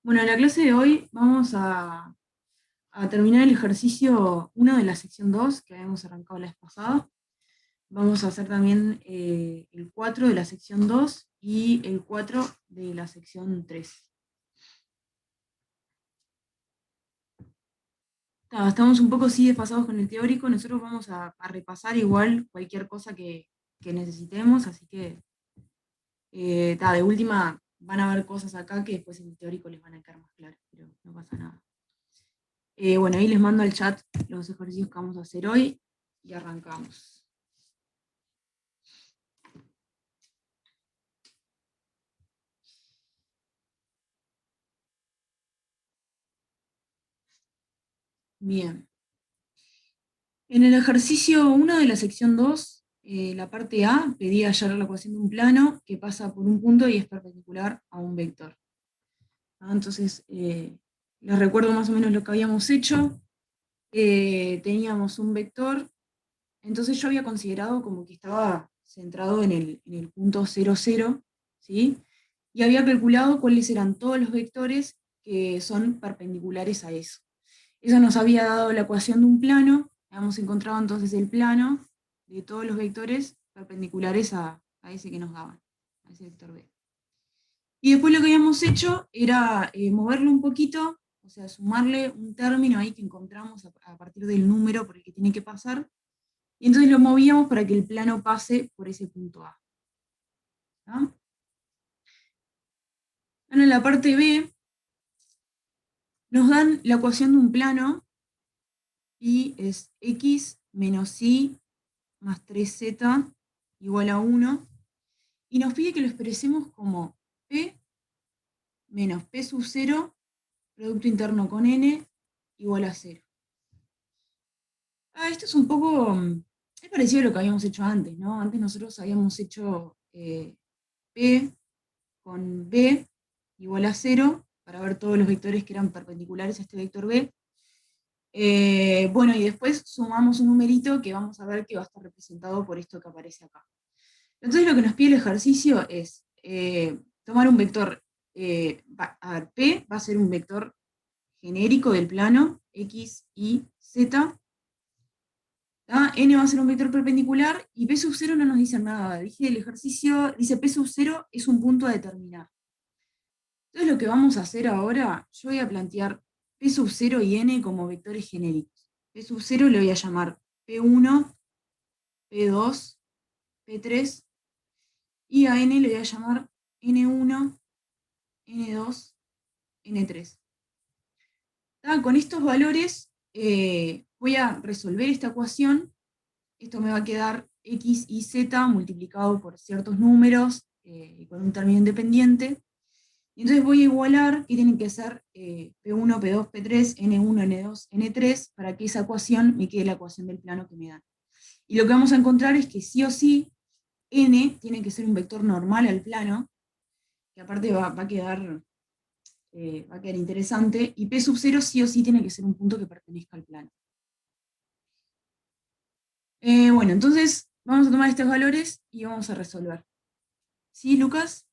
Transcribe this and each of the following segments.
Bueno, en la clase de hoy vamos a terminar el ejercicio 1 de la sección 2 que habíamos arrancado la vez pasada. Vamos a hacer también el 4 de la sección 2 y el 4 de la sección 3. Estamos un poco sí desfasados con el teórico, nosotros vamos a repasar igual cualquier cosa que necesitemos, así que de última van a haber cosas acá que después en el teórico les van a quedar más claras, pero no pasa nada. Bueno, ahí les mando al chat los ejercicios que vamos a hacer hoy y arrancamos. Bien. En el ejercicio 1 de la sección 2, la parte A pedía hallar la ecuación de un plano que pasa por un punto y es perpendicular a un vector. Entonces, les recuerdo más o menos lo que habíamos hecho. Teníamos un vector, entonces yo había considerado como que estaba centrado en el punto 0, 0, ¿sí? Y había calculado cuáles eran todos los vectores que son perpendiculares a eso. Eso nos había dado la ecuación de un plano. Habíamos encontrado entonces el plano de todos los vectores perpendiculares a ese que nos daban, a ese vector B. Y después lo que habíamos hecho era moverlo un poquito, o sea, sumarle un término ahí que encontramos a partir del número por el que tiene que pasar, y entonces lo movíamos para que el plano pase por ese punto A. ¿No? En la parte B nos dan la ecuación de un plano, y es x menos y más 3z igual a 1, y nos pide que lo expresemos como p menos p sub 0, producto interno con n, igual a 0. Esto es un poco, es parecido a lo que habíamos hecho antes, ¿no? Antes nosotros habíamos hecho p con b igual a 0, para ver todos los vectores que eran perpendiculares a este vector b. Bueno, y después sumamos un numerito que vamos a ver que va a estar representado por esto que aparece acá. Entonces lo que nos pide el ejercicio es tomar un vector, a ver, P va a ser un vector genérico del plano, X, Y, Z, N va a ser un vector perpendicular, y P sub 0 no nos dice nada. Dije el ejercicio, dice P sub 0 es un punto a determinar. Entonces lo que vamos a hacer ahora, yo voy a plantear P sub 0 y N como vectores genéricos. P sub 0 le voy a llamar P1, P2, P3, y a N le voy a llamar N1, N2, N3. Con estos valores voy a resolver esta ecuación. Esto me va a quedar x y z multiplicado por ciertos números y con un término independiente. Y entonces voy a igualar, que tienen que ser P1, P2, P3, N1, N2, N3, para que esa ecuación me quede la ecuación del plano que me dan. Y lo que vamos a encontrar es que sí o sí, N tiene que ser un vector normal al plano, que aparte va a quedar interesante, y P sub 0 sí o sí tiene que ser un punto que pertenezca al plano. Bueno, entonces vamos a tomar estos valores y vamos a resolver. ¿Sí, Lucas?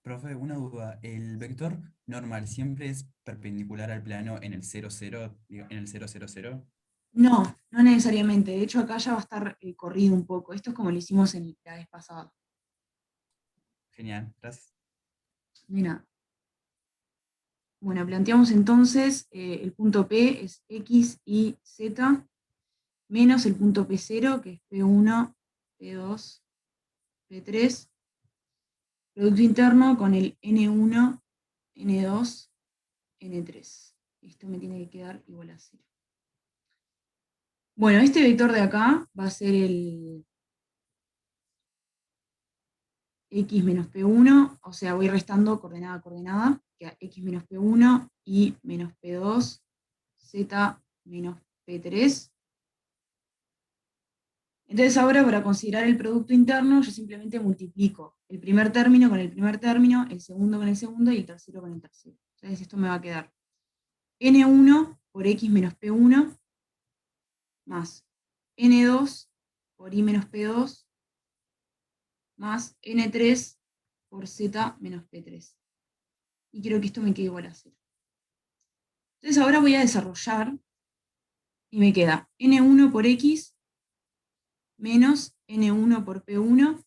Profe, una duda. ¿El vector normal siempre es perpendicular al plano en el 0, 0, en el 0, 0, 0? No, no necesariamente. De hecho, acá ya va a estar corrido un poco. Esto es como lo hicimos en la vez pasada. Genial, gracias. Mira, bueno, planteamos entonces el punto P es X, Y, Z, menos el punto P0, que es P1, P2, P3, producto interno con el N1, N2, N3. Esto me tiene que quedar igual a 0. Bueno, este vector de acá va a ser el x menos p1, o sea, voy restando coordenada a coordenada, que x menos p1, y menos p2, z menos p3. Entonces ahora, para considerar el producto interno, yo simplemente multiplico el primer término con el primer término, el segundo con el segundo y el tercero con el tercero. Entonces esto me va a quedar n1 por x menos p1 más n2 por y menos p2 más n3 por z menos p3. y quiero que esto me quede igual a 0. Entonces ahora voy a desarrollar, y me queda n1 por x menos n1 por p1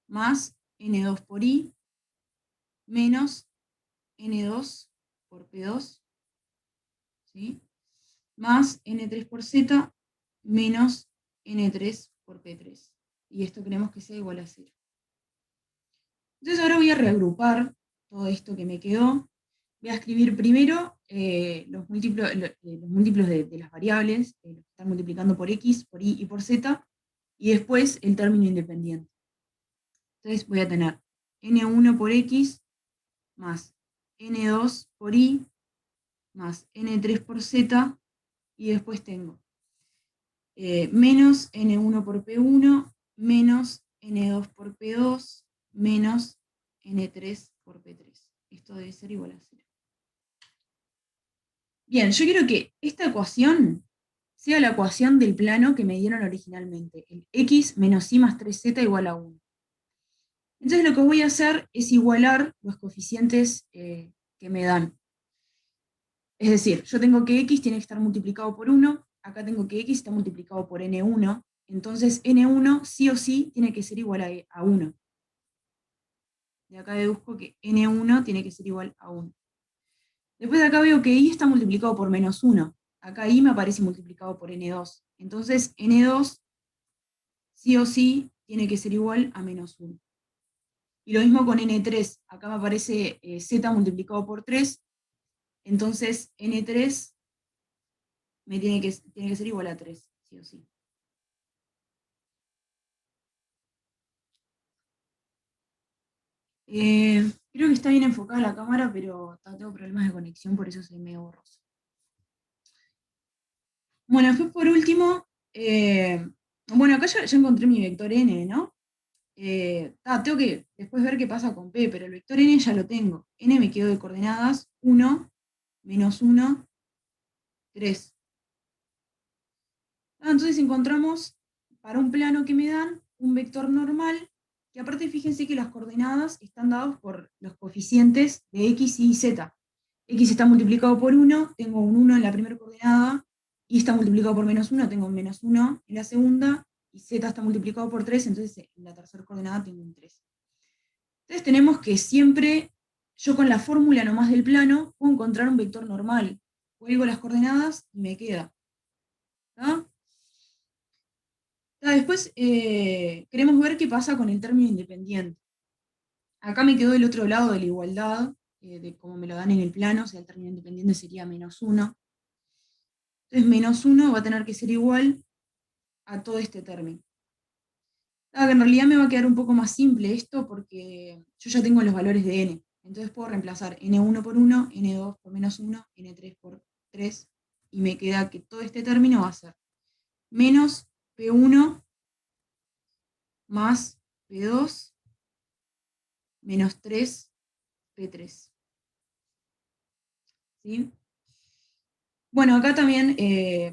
más n2 por y menos n2 por p2, ¿sí? Más n3 por z menos n3 por p3. Y esto queremos que sea igual a 0. Entonces ahora voy a reagrupar todo esto que me quedó. Voy a escribir primero los múltiplos de las variables, los que están multiplicando por x, por y por z, y después el término independiente. Entonces voy a tener n1 por x más n2 por y más n3 por z, y después tengo menos n1 por p1 menos n2 por p2 menos n3 por p3. Esto debe ser igual a 0. Bien, yo quiero que esta ecuación sea la ecuación del plano que me dieron originalmente, el x menos y más 3z igual a 1. Entonces lo que voy a hacer es igualar los coeficientes que me dan. Es decir, yo tengo que x tiene que estar multiplicado por 1, acá tengo que x está multiplicado por n1, entonces n1 sí o sí tiene que ser igual a 1. De acá deduzco que n1 tiene que ser igual a 1. Después de acá veo que y está multiplicado por menos 1. Acá y me aparece multiplicado por n2. Entonces n2 sí o sí tiene que ser igual a menos 1. Y lo mismo con n3. Acá me aparece z multiplicado por 3. Entonces n3 tiene que ser igual a 3, sí o sí. Creo que está bien enfocada la cámara, pero tengo problemas de conexión, por eso se ve medio borroso. Bueno, después por último, bueno, acá ya encontré mi vector n, ¿no? Tengo que después ver qué pasa con p, pero el vector n ya lo tengo. N me quedó de coordenadas 1, menos 1, 3. Entonces encontramos, para un plano que me dan, un vector normal, que aparte fíjense que las coordenadas están dadas por los coeficientes de x y z. X está multiplicado por 1, tengo un 1 en la primera coordenada, y está multiplicado por menos 1, tengo un menos 1 en la segunda, y z está multiplicado por 3, entonces en la tercera coordenada tengo un 3. Entonces tenemos que siempre, yo con la fórmula nomás del plano, puedo encontrar un vector normal. Cuelgo las coordenadas y me queda. ¿Tá? Después queremos ver qué pasa con el término independiente. Acá me quedó del otro lado de la igualdad, de cómo me lo dan en el plano, o sea, el término independiente sería menos 1. Entonces menos 1 va a tener que ser igual a todo este término. Que en realidad me va a quedar un poco más simple esto porque yo ya tengo los valores de n. Entonces puedo reemplazar n1 por 1, n2 por menos 1, n3 por 3, y me queda que todo este término va a ser menos p1 más p2 menos 3 p3. ¿Sí? Bueno, acá también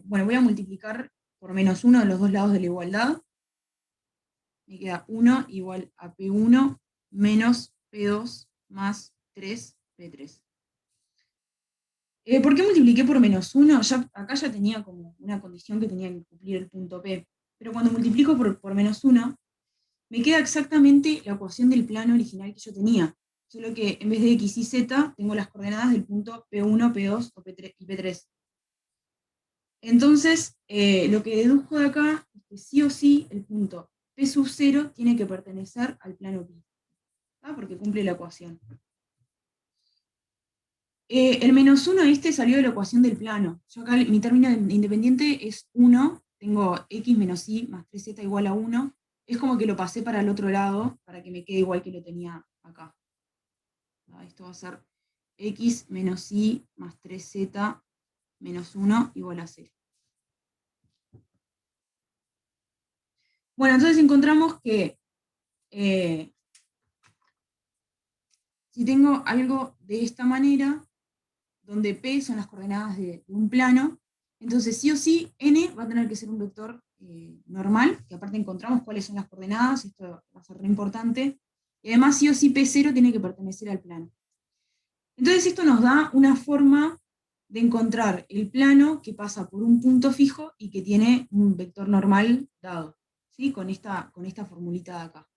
voy a multiplicar por menos 1 de los dos lados de la igualdad. Me queda 1 igual a P1 menos P2 más 3 P3. ¿Por qué multipliqué por menos 1? Acá ya tenía como una condición que tenía que cumplir el punto P. Pero cuando multiplico por menos 1, me queda exactamente la ecuación del plano original que yo tenía. Solo que en vez de x y z, tengo las coordenadas del punto P1, P2 o P3 y P3. Entonces, lo que deduzco de acá es que sí o sí el punto P sub 0 tiene que pertenecer al plano pi, porque cumple la ecuación. El menos 1 este salió de la ecuación del plano. Yo acá mi término independiente es 1, tengo x menos y más 3z igual a 1. Es como que lo pasé para el otro lado, para que me quede igual que lo tenía acá. Esto va a ser x menos y más 3z menos 1 igual a 0. Bueno, entonces encontramos que si tengo algo de esta manera, donde P son las coordenadas de un plano, entonces sí o sí n va a tener que ser un vector normal, que aparte encontramos cuáles son las coordenadas, esto va a ser re importante, y además sí o sí P0 tiene que pertenecer al plano. Entonces esto nos da una forma de encontrar el plano que pasa por un punto fijo y que tiene un vector normal dado, ¿sí? Con esta formulita de acá.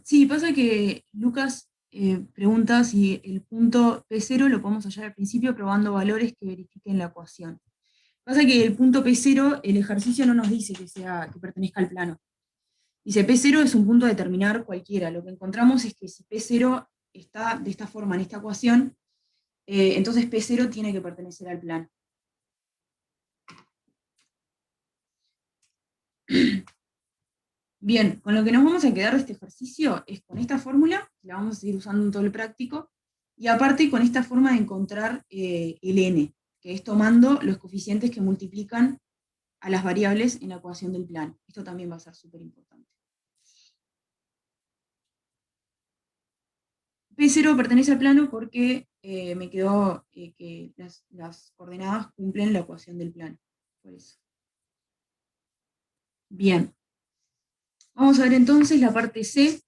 Sí, pasa que Lucas pregunta si el punto P0 lo podemos hallar al principio probando valores que verifiquen la ecuación. Pasa que el punto P0, el ejercicio no nos dice que pertenezca al plano. Dice P0 es un punto a determinar cualquiera. Lo que encontramos es que si P0 está de esta forma en esta ecuación, entonces P0 tiene que pertenecer al plano. Bien, con lo que nos vamos a quedar de este ejercicio es con esta fórmula, la vamos a seguir usando en todo el práctico, y aparte con esta forma de encontrar el n, que es tomando los coeficientes que multiplican a las variables en la ecuación del plano. Esto también va a ser súper importante. P0 pertenece al plano porque me quedó que las coordenadas cumplen la ecuación del plano. Por eso. Bien. Vamos a ver entonces la parte C.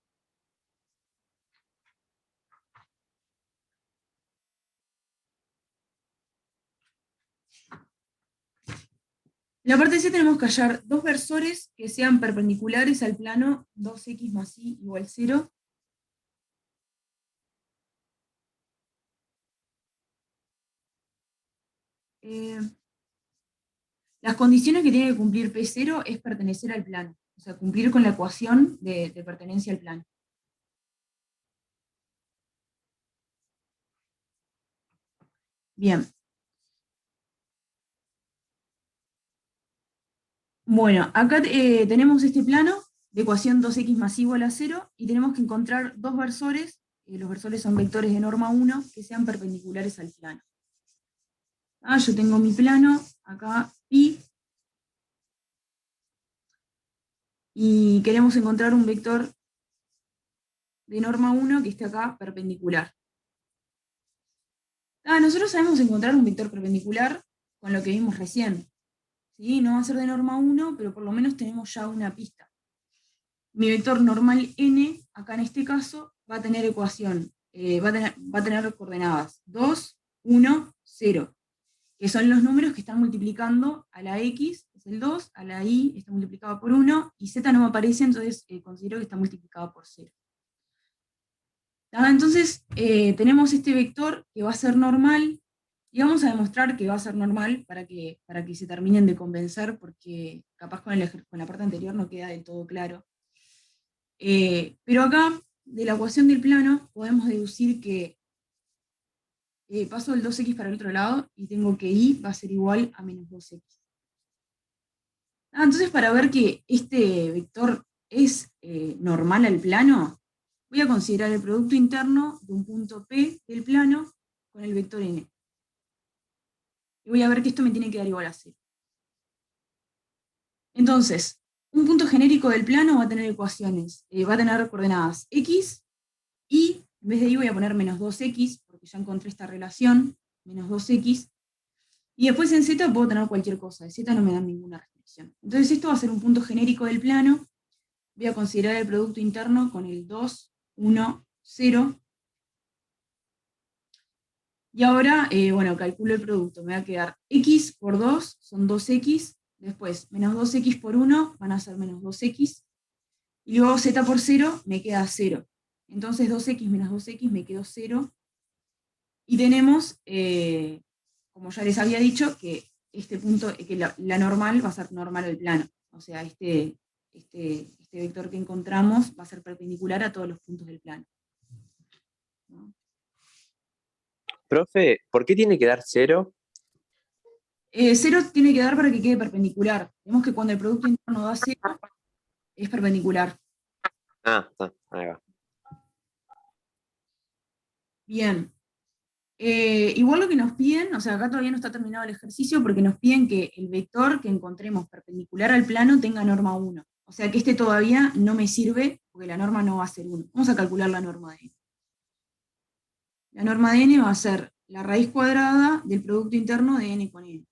En la parte C tenemos que hallar dos versores que sean perpendiculares al plano 2x más y igual 0. Las condiciones que tiene que cumplir P0 es pertenecer al plano, o sea, cumplir con la ecuación de pertenencia al plano. Bien. Bueno, acá tenemos este plano de ecuación 2x más y igual a 0, y tenemos que encontrar dos versores, los versores son vectores de norma 1, que sean perpendiculares al plano. Yo tengo mi plano, acá pi, y queremos encontrar un vector de norma 1 que esté acá perpendicular. Nosotros sabemos encontrar un vector perpendicular con lo que vimos recién. ¿Sí? No va a ser de norma 1, pero por lo menos tenemos ya una pista. Mi vector normal n, acá en este caso, va a tener ecuación, va a tener coordenadas 2, 1, 0, que son los números que están multiplicando a la x, es el 2, a la y está multiplicado por 1, y z no me aparece, entonces considero que está multiplicado por 0. Entonces, tenemos este vector que va a ser normal, y vamos a demostrar que va a ser normal para que se terminen de convencer, porque capaz con la parte anterior no queda del todo claro. Pero acá, de la ecuación del plano, podemos deducir que paso el 2x para el otro lado, y tengo que y va a ser igual a menos 2x. Entonces, para ver que este vector es normal al plano, voy a considerar el producto interno de un punto P del plano con el vector n. Y voy a ver que esto me tiene que dar igual a 0. Entonces, un punto genérico del plano va a tener ecuaciones, va a tener coordenadas x, y en vez de y voy a poner menos 2x, porque ya encontré esta relación, menos 2x, y después en z puedo tener cualquier cosa, de z no me dan ninguna restricción. Entonces esto va a ser un punto genérico del plano, voy a considerar el producto interno con el 2, 1, 0, y ahora, bueno, calculo el producto, me va a quedar x por 2 son 2x, después menos 2x por 1 van a ser menos 2x, y luego z por 0 me queda 0. Entonces 2x menos 2x me quedó 0, y tenemos, como ya les había dicho, que este punto, que la normal va a ser normal al plano, o sea, este vector que encontramos va a ser perpendicular a todos los puntos del plano. ¿No? Profe, ¿por qué tiene que dar 0? 0 tiene que dar para que quede perpendicular. Vemos que cuando el producto interno da 0, es perpendicular. Está, ahí va. Bien. Igual lo que nos piden, o sea, acá todavía no está terminado el ejercicio, porque nos piden que el vector que encontremos perpendicular al plano tenga norma 1. O sea que este todavía no me sirve, porque la norma no va a ser 1. Vamos a calcular la norma de n. La norma de n va a ser la raíz cuadrada del producto interno de n con n.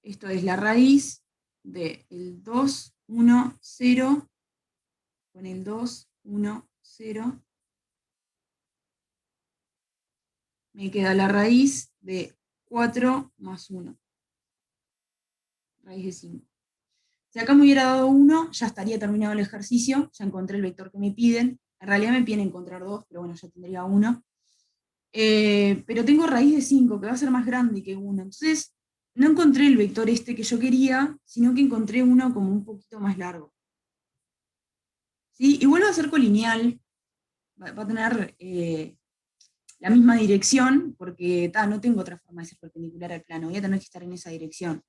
Esto es la raíz del 2, 1, 0, con el 2, 1, 0. Me queda la raíz de 4 más 1. Raíz de 5. Si acá me hubiera dado 1, ya estaría terminado el ejercicio, ya encontré el vector que me piden. En realidad me piden encontrar 2, pero bueno, ya tendría 1. Pero tengo raíz de 5, que va a ser más grande que 1. Entonces, no encontré el vector este que yo quería, sino que encontré uno como un poquito más largo. ¿Sí? Igual va a ser colineal, va a tener la misma dirección, porque no tengo otra forma de ser perpendicular al plano, voy a tener que estar en esa dirección.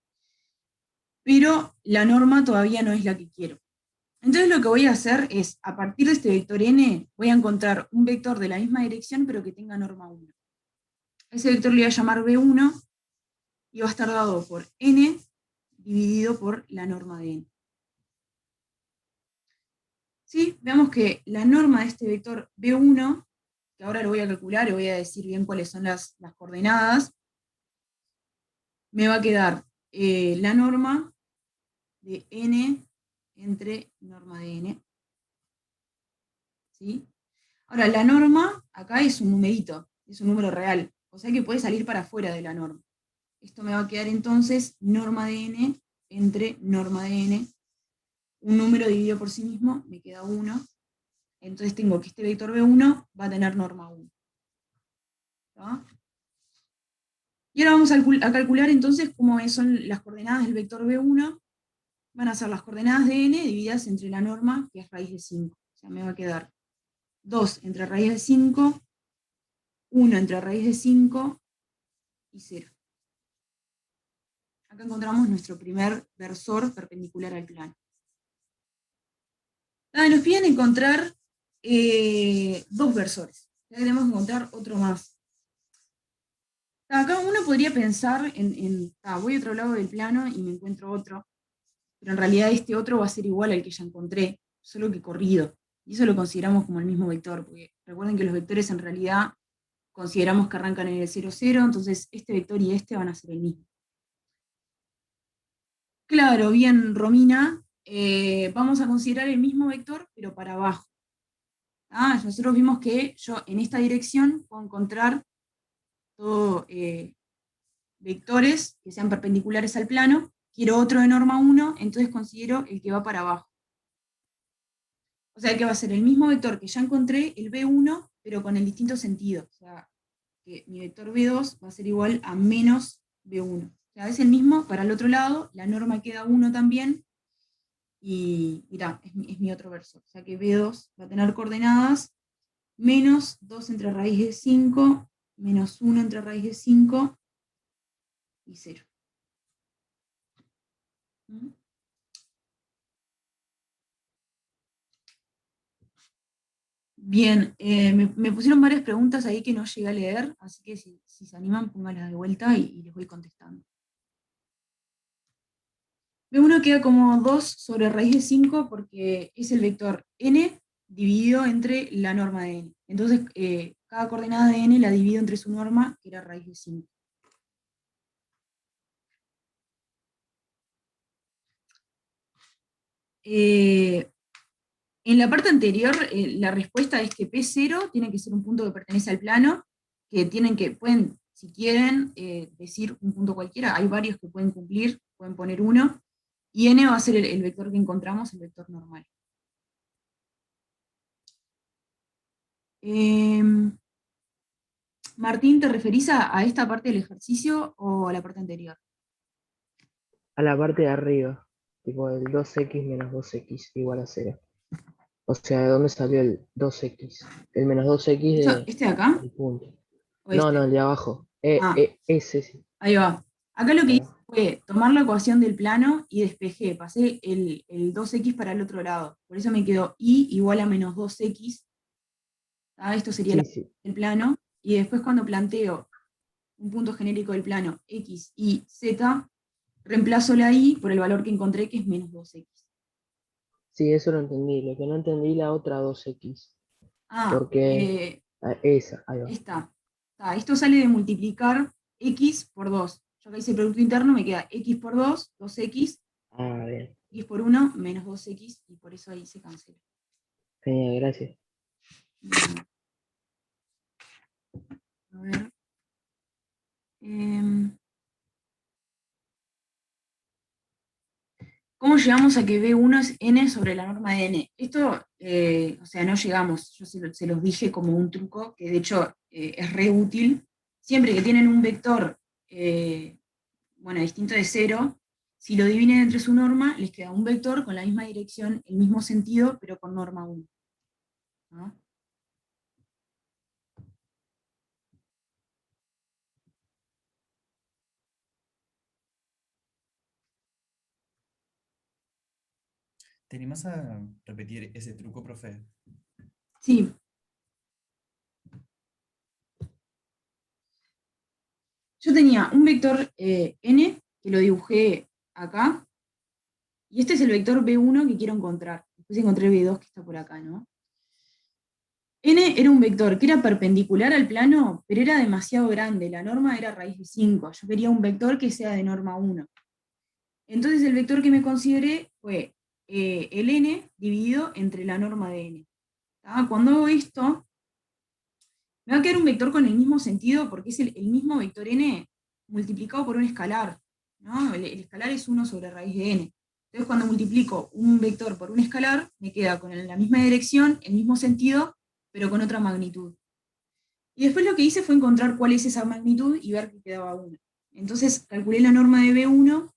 Pero la norma todavía no es la que quiero. Entonces lo que voy a hacer es, a partir de este vector n, voy a encontrar un vector de la misma dirección, pero que tenga norma 1. Ese vector le voy a llamar b1, y va a estar dado por n dividido por la norma de n. ¿Sí? Veamos que la norma de este vector b1, que ahora lo voy a calcular y voy a decir bien cuáles son las coordenadas, me va a quedar la norma de n entre norma de n. ¿Sí? Ahora, la norma acá es un numerito, es un número real, o sea que puede salir para afuera de la norma. Esto me va a quedar entonces norma de n entre norma de n. Un número dividido por sí mismo me queda 1. Entonces tengo que este vector b1 va a tener norma 1. ¿Está? Y ahora vamos a calcular entonces cómo son las coordenadas del vector b1. Van a ser las coordenadas de n divididas entre la norma, que es raíz de 5. O sea, me va a quedar 2 entre raíz de 5, 1 entre raíz de 5 y 0. Acá encontramos nuestro primer versor perpendicular al plano. Nos piden encontrar dos versores. Ya tenemos que encontrar otro más. Acá uno podría pensar voy a otro lado del plano y me encuentro otro, pero en realidad este otro va a ser igual al que ya encontré, solo que corrido. Y eso lo consideramos como el mismo vector, porque recuerden que los vectores en realidad consideramos que arrancan en el 0, 0, entonces este vector y este van a ser el mismo. Claro, bien, Romina, vamos a considerar el mismo vector, pero para abajo. Nosotros vimos que yo en esta dirección puedo encontrar todo vectores que sean perpendiculares al plano, quiero otro de norma 1, entonces considero el que va para abajo. O sea que va a ser el mismo vector que ya encontré, el b1, pero con el distinto sentido. O sea, que mi vector b2 va a ser igual a menos b1. O sea, es el mismo para el otro lado, la norma queda 1 también, y mirá, es mi otro versor. O sea que b2 va a tener coordenadas menos 2 entre raíz de 5, menos 1 entre raíz de 5, y 0. Bien, me pusieron varias preguntas ahí que no llegué a leer, así que si se animan, pónganlas de vuelta y les voy contestando. B1 queda como 2 sobre raíz de 5 porque es el vector n dividido entre la norma de n. Entonces, cada coordenada de n la divido entre su norma, que era raíz de 5. En la parte anterior, la respuesta es que P0 tiene que ser un punto que pertenece al plano, pueden, si quieren, decir un punto cualquiera, hay varios que pueden cumplir, pueden poner uno, y n va a ser el vector que encontramos, el vector normal. Martín, ¿te referís a esta parte del ejercicio o a la parte anterior? A la parte de arriba, tipo el 2x menos 2x igual a 0. O sea, ¿de dónde salió el 2x? El menos 2x ¿Este de acá? del punto. ¿O No, este? no, el de abajo. Ah, Ese sí. ahí va. Acá lo que Ahí hice va. fue tomar la ecuación del plano y despejé, pasé el 2x para el otro lado. Por eso me quedó y igual a menos 2x. Esto sería Sí, sí. el plano. Y después cuando planteo un punto genérico del plano x, y, z, reemplazo la y por el valor que encontré, que es menos 2x. Sí, eso lo entendí. Lo que no entendí la otra 2x. Porque esa, ahí va. Esto sale de multiplicar x por 2. Yo acá hice el producto interno, me queda x por 2, 2x, Ah, bien. x por 1 menos 2x, y por eso ahí se cancela. Genial, gracias. Bien. A ver. ¿Cómo llegamos a que B1 es n sobre la norma de n? Esto, o sea, no llegamos, yo se los dije como un truco, que de hecho es re útil. Siempre que tienen un vector, bueno, distinto de 0, si lo dividen entre su norma, les queda un vector con la misma dirección, el mismo sentido, pero con norma 1. ¿No? ¿Te animás a repetir ese truco, profe? Sí. Yo tenía un vector n, que lo dibujé acá, y este es el vector B1 que quiero encontrar. Después encontré el B2 que está por acá, ¿no? N era un vector que era perpendicular al plano, pero era demasiado grande. La norma era raíz de 5. Yo quería un vector que sea de norma 1. Entonces el vector que me consideré fue el n dividido entre la norma de n. Cuando hago esto, me va a quedar un vector con el mismo sentido porque es el mismo vector n multiplicado por un escalar, ¿no? El escalar es 1 sobre raíz de n. Entonces cuando multiplico un vector por un escalar, me queda con la misma dirección, el mismo sentido, pero con otra magnitud. Y después lo que hice fue encontrar cuál es esa magnitud y ver que quedaba 1. Entonces calculé la norma de B1,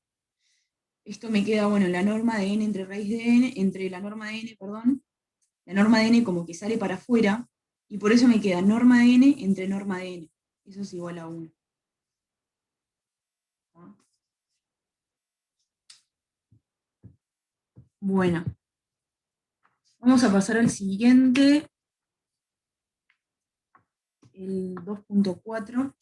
esto me queda, bueno, la norma de n entre raíz de n, entre la norma de n, perdón, la norma de n como que sale para afuera, y por eso me queda norma de n entre norma de n. Eso es igual a 1. Bueno, vamos a pasar al siguiente, el 2.4.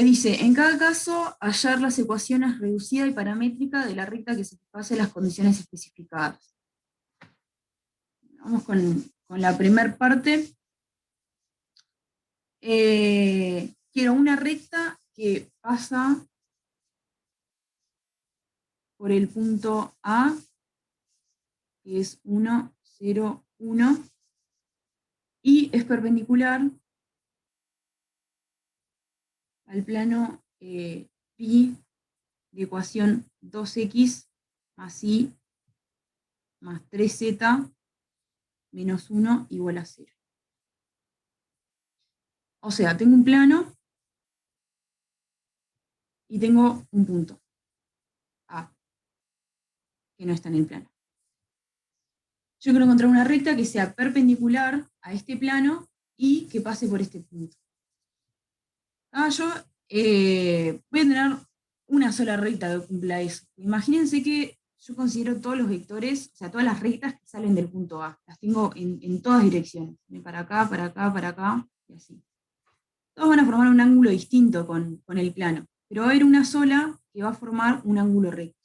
Dice, en cada caso, hallar las ecuaciones reducida y paramétrica de la recta que satisface las condiciones especificadas. Vamos con la primera parte. Quiero una recta que pasa por el punto A, que es 1, 0, 1, y es perpendicular al plano pi de ecuación 2x más y más 3z menos 1 igual a 0. O sea, tengo un plano y tengo un punto A, que no está en el plano. Yo quiero encontrar una recta que sea perpendicular a este plano y que pase por este punto. Yo voy a tener una sola recta que cumpla eso. Imagínense que yo considero todos los vectores, o sea, todas las rectas que salen del punto A. Las tengo en todas direcciones. Para acá, para acá, para acá, y así. Todos van a formar un ángulo distinto con el plano, pero va a haber una sola que va a formar un ángulo recto.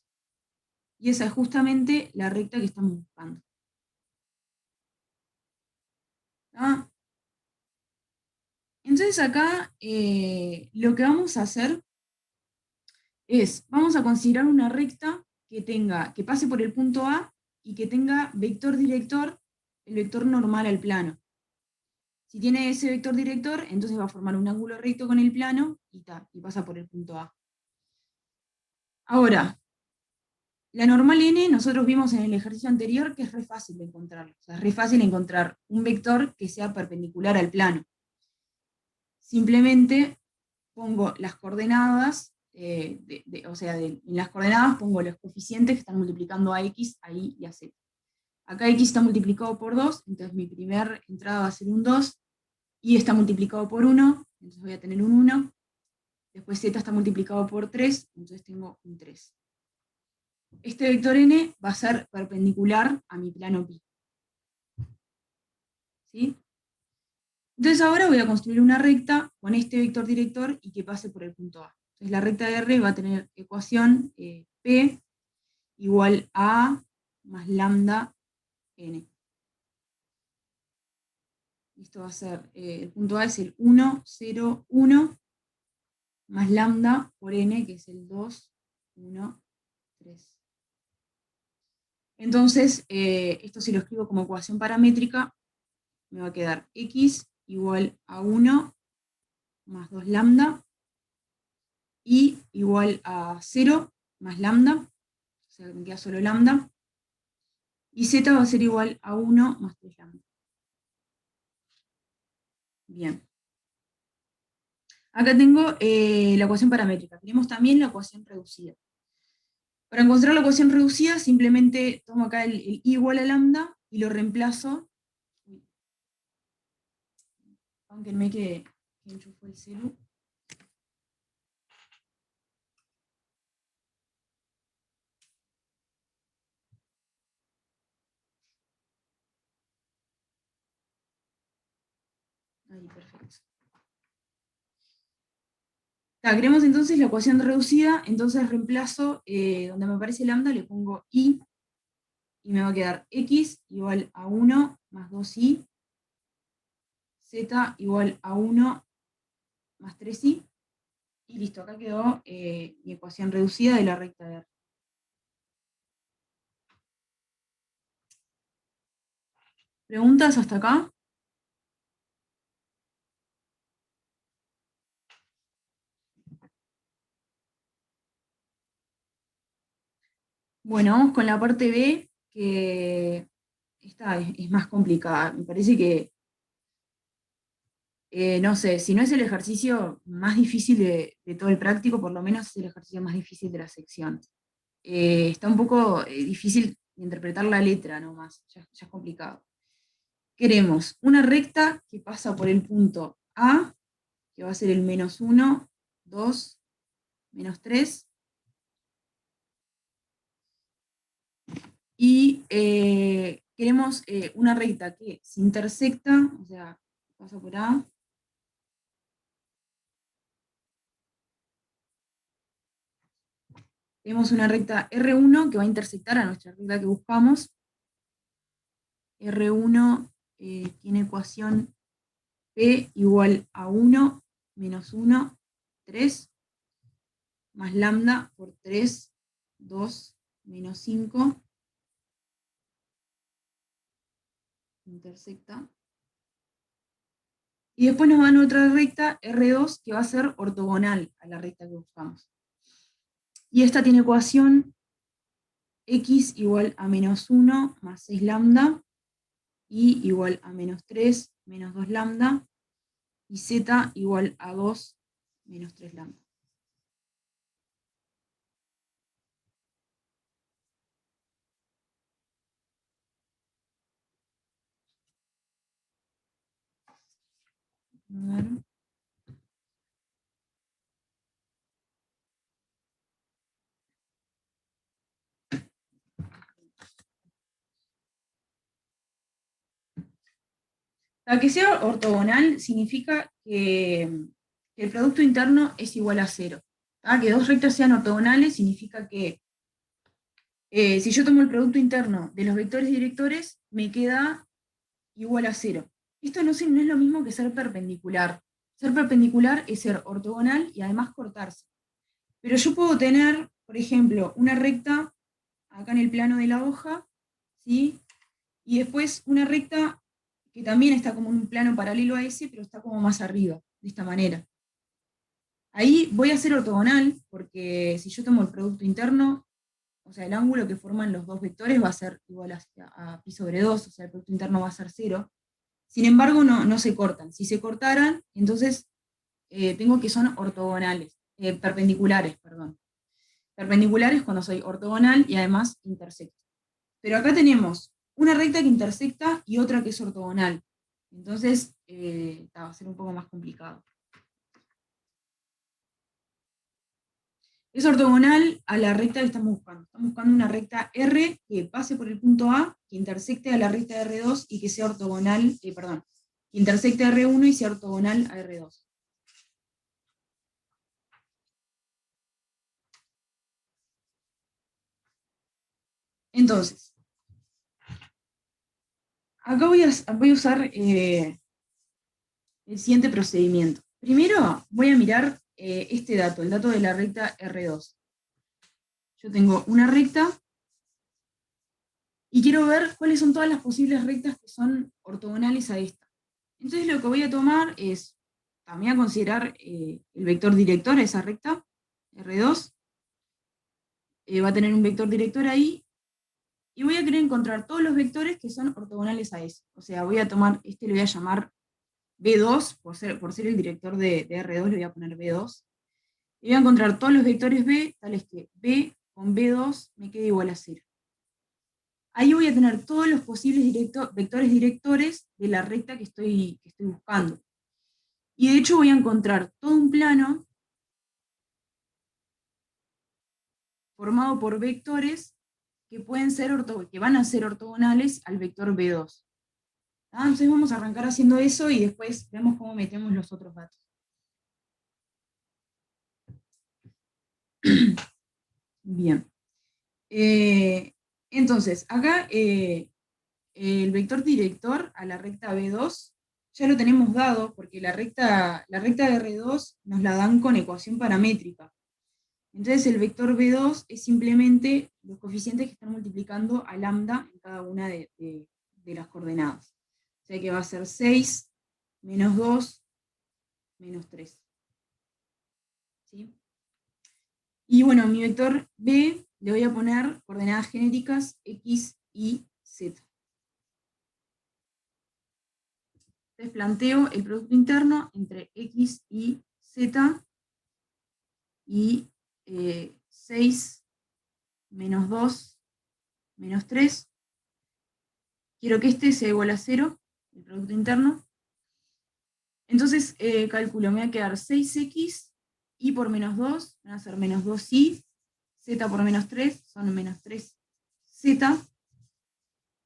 Y esa es justamente la recta que estamos buscando. ¿Ah? Entonces acá lo que vamos a hacer es, vamos a considerar una recta que pase por el punto A y que tenga vector director, el vector normal al plano. Si tiene ese vector director, entonces va a formar un ángulo recto con el plano y pasa por el punto A. Ahora, la normal n, nosotros vimos en el ejercicio anterior que es re fácil de encontrarlo. O sea, es re fácil encontrar un vector que sea perpendicular al plano. Simplemente pongo las coordenadas, o sea, en las coordenadas pongo los coeficientes que están multiplicando a x, a y a z. Acá x está multiplicado por 2, entonces mi primera entrada va a ser un 2, y está multiplicado por 1, entonces voy a tener un 1, después z está multiplicado por 3, entonces tengo un 3. Este vector n va a ser perpendicular a mi plano pi. ¿Sí? Entonces ahora voy a construir una recta con este vector director y que pase por el punto A. Entonces la recta R va a tener ecuación P igual a A más lambda n. Esto va a ser, el punto A es el 1, 0, 1, más lambda por n, que es el 2, 1, 3. Entonces, esto si lo escribo como ecuación paramétrica, me va a quedar x igual a 1 más 2 lambda, y igual a 0 más lambda, o sea, me queda solo lambda, y z va a ser igual a 1 más 3 lambda. Bien. Acá tengo la ecuación paramétrica. Tenemos también la ecuación reducida. Para encontrar la ecuación reducida, simplemente tomo acá el i igual a lambda y lo reemplazo. Aunque que enchufó el celu. Ahí, perfecto. Queremos entonces la ecuación reducida, entonces reemplazo, donde me aparece lambda, le pongo i, y me va a quedar x igual a 1 más 2i, z igual a 1 más 3i, y listo, acá quedó mi ecuación reducida de la recta de R. ¿Preguntas hasta acá? Bueno, vamos con la parte B, que esta es más complicada. Me parece que, no sé, si no es el ejercicio más difícil de todo el práctico, por lo menos es el ejercicio más difícil de la sección. Está un poco difícil de interpretar la letra nomás, ya es complicado. Queremos una recta que pasa por el punto A, que va a ser el menos 1, 2, menos 3, y queremos una recta que se intersecta, o sea, pasa por A, tenemos una recta R1 que va a intersectar a nuestra recta que buscamos. R1 tiene ecuación P igual a 1 menos 1, 3, más lambda por 3, 2, menos 5, intersecta. Y después nos dan otra recta, R2, que va a ser ortogonal a la recta que buscamos. Y esta tiene ecuación x igual a menos 1 más 6 lambda, y igual a menos 3 menos 2 lambda, y z igual a 2 menos 3 lambda. A ver. Para que sea ortogonal significa que el producto interno es igual a 0. Que dos rectas sean ortogonales significa que si yo tomo el producto interno de los vectores directores, me queda igual a 0. Esto no es lo mismo que ser perpendicular. Ser perpendicular es ser ortogonal y además cortarse. Pero yo puedo tener, por ejemplo, una recta acá en el plano de la hoja, ¿sí? Y después una recta que también está como en un plano paralelo a ese, pero está como más arriba, de esta manera. Ahí voy a ser ortogonal, porque si yo tomo el producto interno, o sea, el ángulo que forman los dos vectores va a ser igual a pi sobre 2, o sea, el producto interno va a ser 0. Sin embargo, no se cortan. Si se cortaran, entonces tengo que son ortogonales, perpendiculares, perdón. Perpendiculares cuando soy ortogonal y además intersecto. Pero acá tenemos una recta que intersecta y otra que es ortogonal. Entonces, va a ser un poco más complicado. Es ortogonal a la recta que estamos buscando. Estamos buscando una recta R que pase por el punto A, que intersecte a la recta R2 y que sea ortogonal, que intersecte a R1 y sea ortogonal a R2. Entonces, acá voy a usar el siguiente procedimiento. Primero voy a mirar este dato, el dato de la recta R2. Yo tengo una recta y quiero ver cuáles son todas las posibles rectas que son ortogonales a esta. Entonces lo que voy a tomar es, también a considerar el vector director a esa recta, R2. Va a tener un vector director ahí, y voy a querer encontrar todos los vectores que son ortogonales a eso. O sea, voy a tomar, le voy a llamar B2, por ser el director de R2, le voy a poner B2. Y voy a encontrar todos los vectores B, tales que B con B2 me quede igual a 0. Ahí voy a tener todos los posibles vectores directores de la recta que estoy buscando. Y de hecho voy a encontrar todo un plano formado por vectores que van a ser ortogonales al vector B2. Entonces vamos a arrancar haciendo eso y después vemos cómo metemos los otros datos. Bien. Entonces, acá el vector director a la recta B2 ya lo tenemos dado, porque la recta de R2 nos la dan con ecuación paramétrica. Entonces el vector B2 es simplemente los coeficientes que están multiplicando a lambda en cada una de las coordenadas. O sea que va a ser 6, menos 2, menos 3. ¿Sí? Y bueno, mi vector B le voy a poner coordenadas genéticas X, Y, Z. Entonces planteo el producto interno entre X y Z y 6, menos 2, menos 3. Quiero que este sea igual a 0, el producto interno. Entonces calculo, me va a quedar 6x, y por menos 2, van a ser menos 2y, z por menos 3, son menos 3z,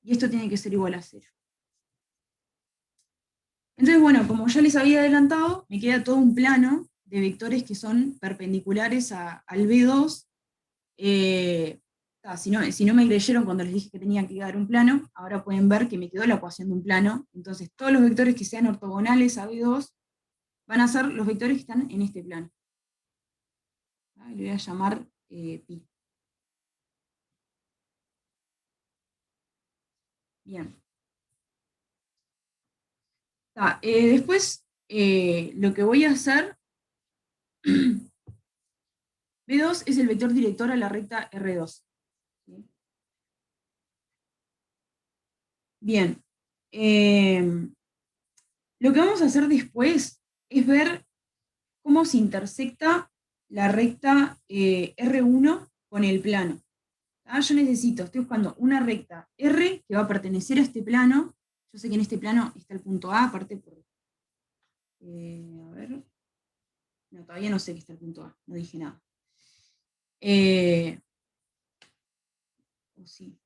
y esto tiene que ser igual a 0. Entonces, bueno, como ya les había adelantado, me queda todo un plano de vectores que son perpendiculares al B2. Si no me creyeron cuando les dije que tenía que quedar un plano, ahora pueden ver que me quedó la ecuación de un plano. Entonces todos los vectores que sean ortogonales a B2 van a ser los vectores que están en este plano. Le voy a llamar pi. Bien. Después, lo que voy a hacer, B2 es el vector director a la recta R2. ¿Sí? Bien. Lo que vamos a hacer después es ver cómo se intersecta la recta R1 con el plano. Yo estoy buscando una recta R que va a pertenecer a este plano. Yo sé que en este plano está el punto A, aparte por... a ver... No, todavía no sé que está el punto A, no dije nada. Sí.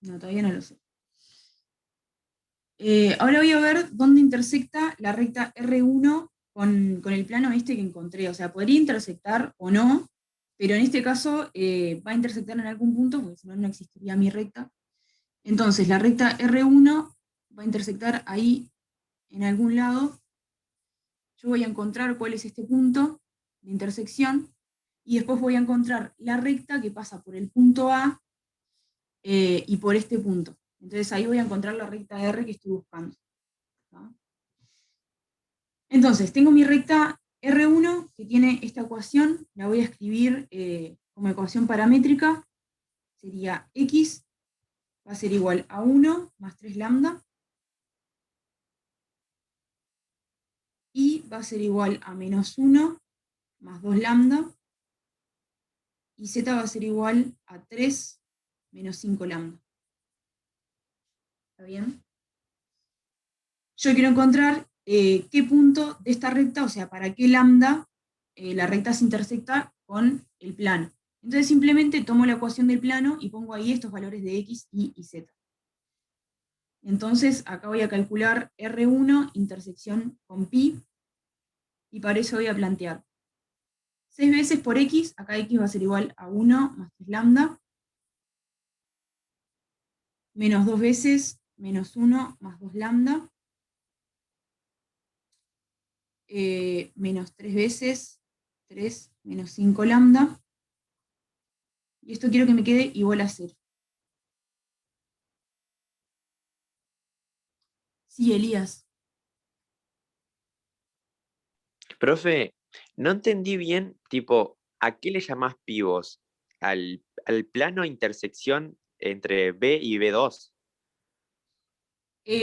No, todavía no lo sé. Ahora voy a ver dónde intersecta la recta R1 con el plano este que encontré. O sea, podría intersectar o no, pero en este caso va a intersectar en algún punto, porque si no, no existiría mi recta. Entonces, la recta R1 va a intersectar ahí en algún lado. Yo voy a encontrar cuál es este punto de intersección, y después voy a encontrar la recta que pasa por el punto A y por este punto. Entonces ahí voy a encontrar la recta R que estoy buscando. ¿Tá? Entonces, tengo mi recta R1 que tiene esta ecuación, la voy a escribir como ecuación paramétrica, sería X va a ser igual a 1 más 3 lambda, y va a ser igual a menos 1 más 2 lambda, y Z va a ser igual a 3 menos 5 lambda. ¿Está bien? Yo quiero encontrar qué punto de esta recta, o sea, para qué lambda la recta se intersecta con el plano. Entonces simplemente tomo la ecuación del plano y pongo ahí estos valores de X, Y y Z. Entonces acá voy a calcular R1 intersección con pi, y para eso voy a plantear 6 veces por x, acá x va a ser igual a 1 más 3 lambda, menos 2 veces, menos 1 más 2 lambda, menos 3 veces, 3 menos 5 lambda, y esto quiero que me quede igual a 0. Sí, Elías. Profe, no entendí bien, tipo, ¿a qué le llamás pivos? ¿Al plano intersección entre B y B2?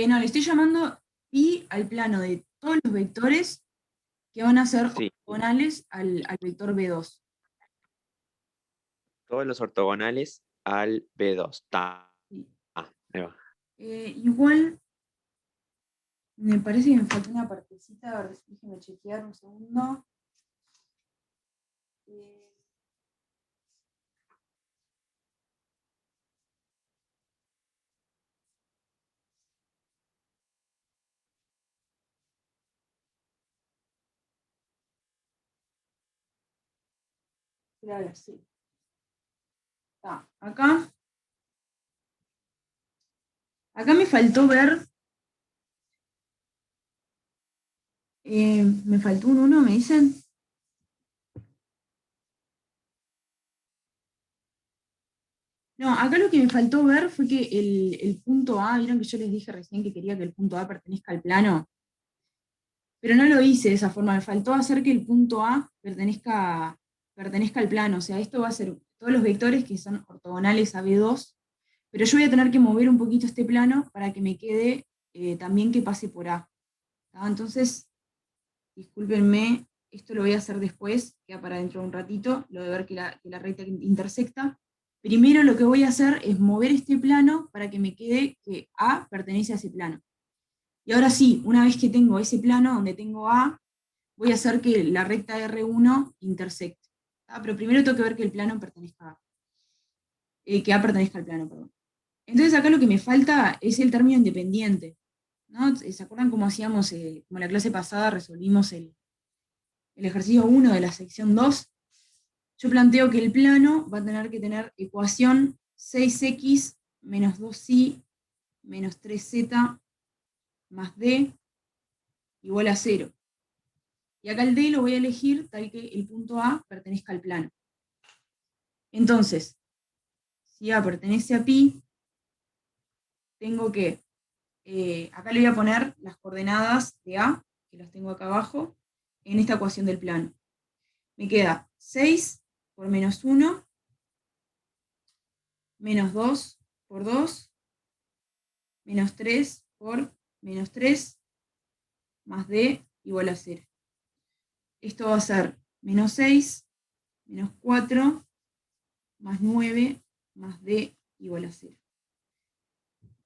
No, le estoy llamando pi al plano de todos los vectores que van a ser Sí, ortogonales al vector B2. todos los ortogonales al B2. Sí. Ahí va. Igual, me parece que me falta una partecita, a ver, déjeme chequear un segundo. Claro, sí. Acá me faltó ver, me faltó un 1, me dicen. No, acá lo que me faltó ver fue que el punto A, vieron que yo les dije recién que quería que el punto A pertenezca al plano, pero no lo hice de esa forma, me faltó hacer que el punto A pertenezca al plano, o sea, esto va a ser todos los vectores que son ortogonales a B2, pero yo voy a tener que mover un poquito este plano para que me quede también que pase por A. Entonces, discúlpenme, esto lo voy a hacer después, queda para dentro de un ratito, lo de ver que la recta intersecta. Primero lo que voy a hacer es mover este plano para que me quede que A pertenece a ese plano. Y ahora sí, una vez que tengo ese plano donde tengo A, voy a hacer que la recta R1 intersecte. Pero primero tengo que ver que el plano pertenezca a A. Que A pertenezca al plano, perdón. Entonces acá lo que me falta es el término independiente, ¿no? ¿Se acuerdan cómo hacíamos, como la clase pasada resolvimos el ejercicio 1 de la sección 2? Yo planteo que el plano va a tener que tener ecuación 6x menos 2y menos 3z más d igual a 0. Y acá el d lo voy a elegir tal que el punto A pertenezca al plano. Entonces, si A pertenece a pi, tengo que, acá le voy a poner las coordenadas de A, que las tengo acá abajo, en esta ecuación del plano. Me queda 6 por menos 1, menos 2 por 2, menos 3 por menos 3, más d igual a 0. Esto va a ser menos 6, menos 4, más 9, más d igual a 0.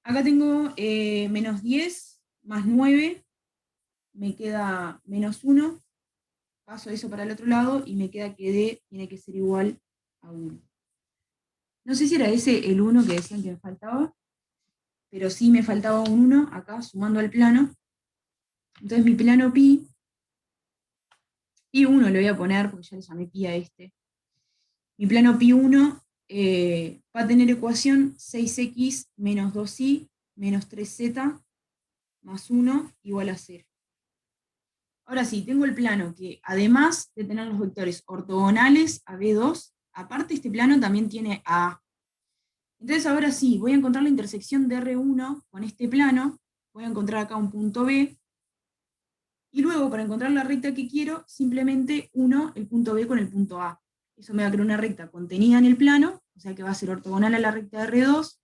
Acá tengo menos 10 más 9, me queda menos 1, paso eso para el otro lado y me queda que d tiene que ser igual a 1. No sé si era ese el 1 que decían que me faltaba, pero sí me faltaba un 1 acá sumando al plano. Entonces mi plano pi 1 le voy a poner, porque ya le llamé pi a este. Mi plano pi 1 va a tener ecuación 6x menos 2y menos 3z más 1 igual a 0. Ahora sí, tengo el plano que además de tener los vectores ortogonales a B2, aparte este plano también tiene a A. Entonces ahora sí, voy a encontrar la intersección de R1 con este plano, voy a encontrar acá un punto B, y luego para encontrar la recta que quiero, simplemente uno el punto B con el punto A. Eso me va a crear una recta contenida en el plano, o sea que va a ser ortogonal a la recta de R2,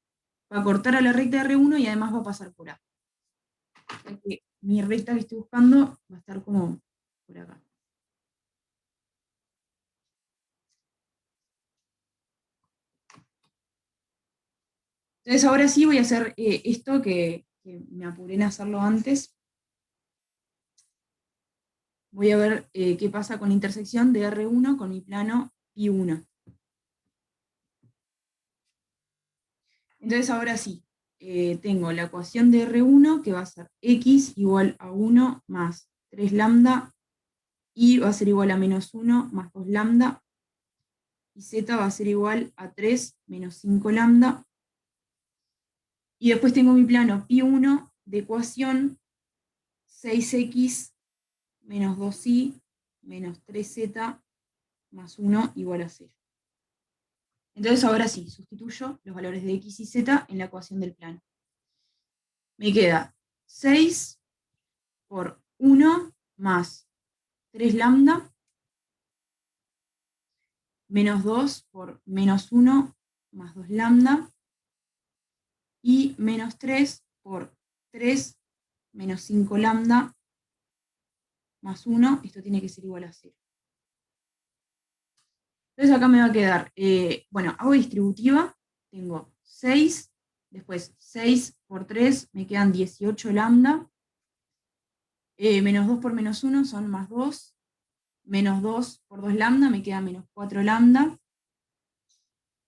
va a cortar a la recta de R1 y además va a pasar por A. O sea que mi recta que estoy buscando va a estar como por acá. Entonces ahora sí voy a hacer esto que me apuré en hacerlo antes. Voy a ver qué pasa con la intersección de R1 con mi plano pi1. Entonces ahora sí, tengo la ecuación de R1 que va a ser x igual a 1 más 3 lambda y va a ser igual a menos 1 más 2 lambda, y z va a ser igual a 3 menos 5 lambda, y después tengo mi plano pi1 de ecuación 6x menos 2y menos 3z más 1 igual a 0. Entonces ahora sí, sustituyo los valores de x y z en la ecuación del plano. Me queda 6 por 1 más 3 lambda, menos 2 por menos 1 más 2 lambda, y menos 3 por 3 menos 5 lambda más 1, esto tiene que ser igual a 0. Entonces acá me va a quedar, bueno, hago distributiva, tengo 6, después 6 por 3 me quedan 18 lambda, menos 2 por menos 1 son más 2, menos 2 por 2 lambda me queda menos 4 lambda,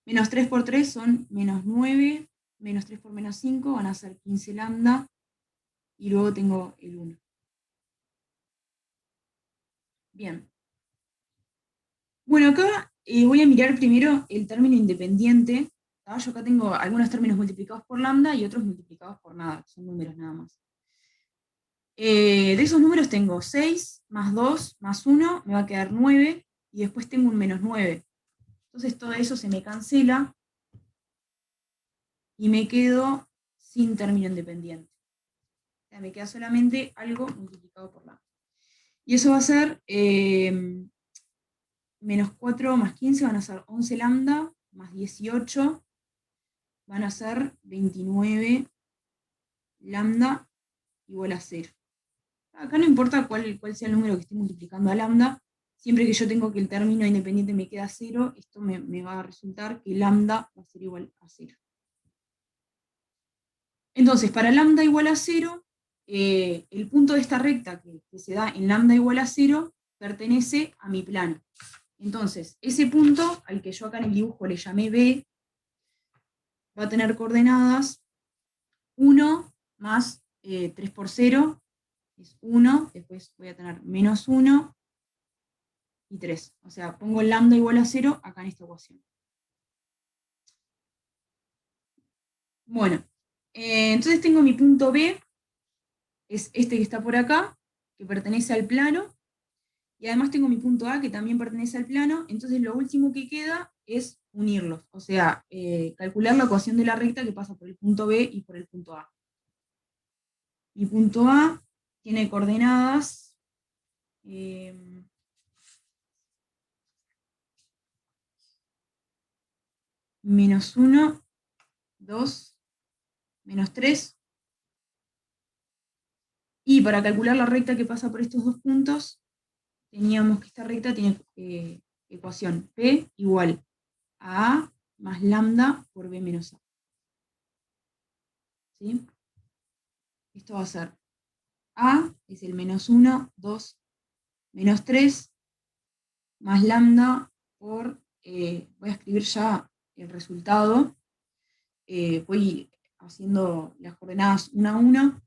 menos 3 por 3 son menos 9, menos 3 por menos 5 van a ser 15 lambda, y luego tengo el 1. Bien. Bueno, acá voy a mirar primero el término independiente. Yo acá tengo algunos términos multiplicados por lambda y otros multiplicados por nada, que son números nada más. De esos números tengo 6 más 2 más 1, me va a quedar 9, y después tengo un menos 9. Entonces todo eso se me cancela, y me quedo sin término independiente. O sea, me queda solamente algo multiplicado por lambda. Y eso va a ser menos 4 más 15 van a ser 11 lambda, más 18 van a ser 29 lambda igual a 0. Acá no importa cuál sea el número que esté multiplicando a lambda, siempre que yo tengo que el término independiente me queda 0, esto me va a resultar que lambda va a ser igual a 0. Entonces, para lambda igual a 0, el punto de esta recta que se da en lambda igual a 0 pertenece a mi plano. Entonces, ese punto, al que yo acá en el dibujo le llamé B, va a tener coordenadas 1 más 3 por 0, es 1, después voy a tener menos 1 y 3. O sea, pongo lambda igual a 0 acá en esta ecuación. Bueno, entonces tengo mi punto B, es este que está por acá, que pertenece al plano, y además tengo mi punto A, que también pertenece al plano, entonces lo último que queda es unirlos, o sea, calcular la ecuación de la recta que pasa por el punto B y por el punto A. Mi punto A tiene coordenadas menos 1, 2, menos 3, y para calcular la recta que pasa por estos dos puntos, teníamos que esta recta tiene ecuación P igual a A más lambda por B menos A. ¿Sí? Esto va a ser A, es el menos 1, 2, menos 3, más lambda por, voy a escribir ya el resultado, voy haciendo las coordenadas 1 a 1.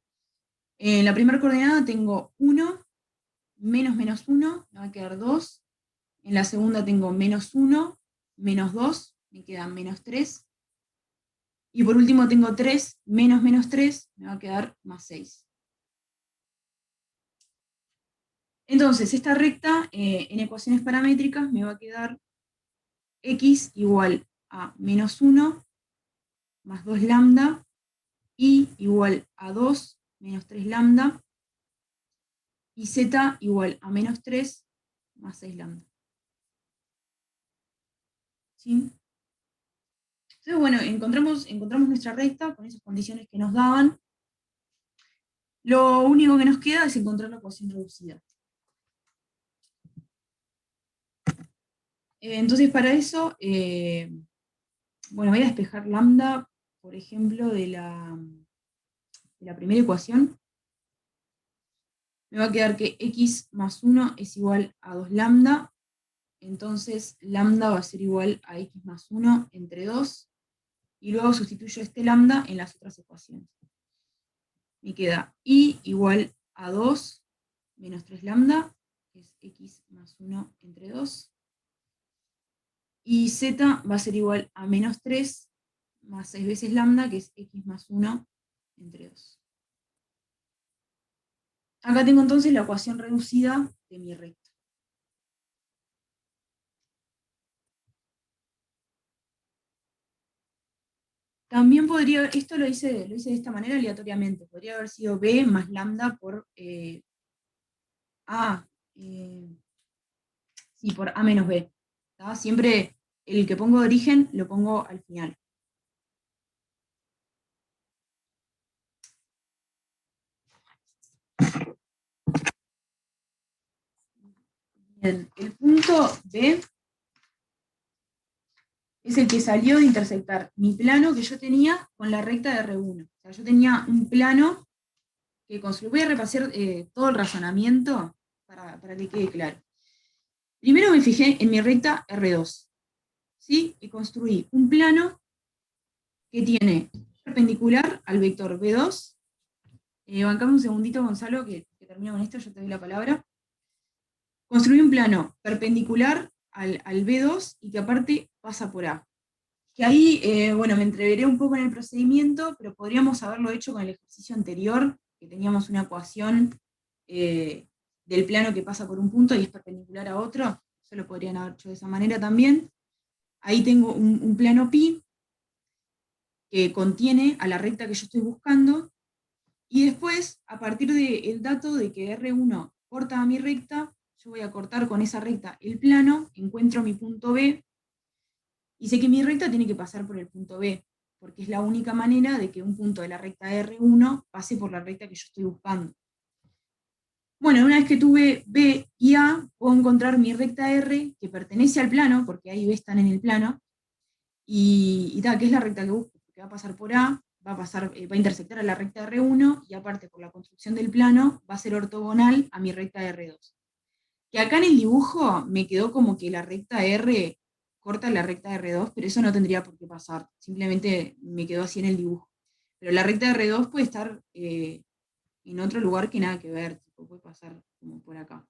En la primera coordenada tengo 1, menos menos 1, me va a quedar 2. En la segunda tengo menos 1, menos 2, me queda menos 3. Y por último tengo 3, menos menos 3, me va a quedar más 6. Entonces, esta recta en ecuaciones paramétricas me va a quedar x igual a menos 1 más 2 lambda, y igual a 2 menos 3 lambda, y z igual a menos 3 más 6 lambda. ¿Sí? Entonces, bueno, encontramos nuestra recta con esas condiciones que nos daban. Lo único que nos queda es encontrar la ecuación reducida. Entonces, para eso, bueno, voy a despejar lambda, por ejemplo, de la primera ecuación. Me va a quedar que x más 1 es igual a 2 lambda, entonces lambda va a ser igual a x más 1 entre 2, y luego sustituyo este lambda en las otras ecuaciones. Me queda y igual a 2 menos 3 lambda, que es x más 1 entre 2. Y z va a ser igual a menos 3 más 6 veces lambda, que es x más 1 entre 2. Acá tengo entonces la ecuación reducida de mi recta. También podría, esto lo hice de esta manera aleatoriamente, podría haber sido b más lambda por a, sí, por a menos b. ¿Tá? Siempre el que pongo de origen lo pongo al final. Bien, el punto B es el que salió de intersectar mi plano que yo tenía con la recta de R1. O sea, yo tenía un plano que construí. Voy a repasar todo el razonamiento para que quede claro. Primero me fijé en mi recta R2, ¿sí? Y construí un plano que tiene perpendicular al vector B2. Bancame un segundito, Gonzalo, que termino con esto, yo te doy la palabra. Construí un plano perpendicular al B2 y que aparte pasa por A. Que ahí, bueno, me entreveré un poco en el procedimiento, pero podríamos haberlo hecho con el ejercicio anterior, que teníamos una ecuación del plano que pasa por un punto y es perpendicular a otro. Eso lo podrían haber hecho de esa manera también. Ahí tengo un plano pi que contiene a la recta que yo estoy buscando, y después, a partir del dato de que R1 corta a mi recta, yo voy a cortar con esa recta el plano, encuentro mi punto B, y sé que mi recta tiene que pasar por el punto B, porque es la única manera de que un punto de la recta R1 pase por la recta que yo estoy buscando. Bueno, una vez que tuve B y A, puedo encontrar mi recta R, que pertenece al plano, porque A y B están en el plano, y que es la recta que busco, porque va a pasar por A, va a intersectar a la recta R1, y aparte por la construcción del plano, va a ser ortogonal a mi recta R2. Que acá en el dibujo me quedó como que la recta R corta la recta R2, pero eso no tendría por qué pasar, simplemente me quedó así en el dibujo. Pero la recta R2 puede estar en otro lugar que nada que ver, tipo, puede pasar como por acá.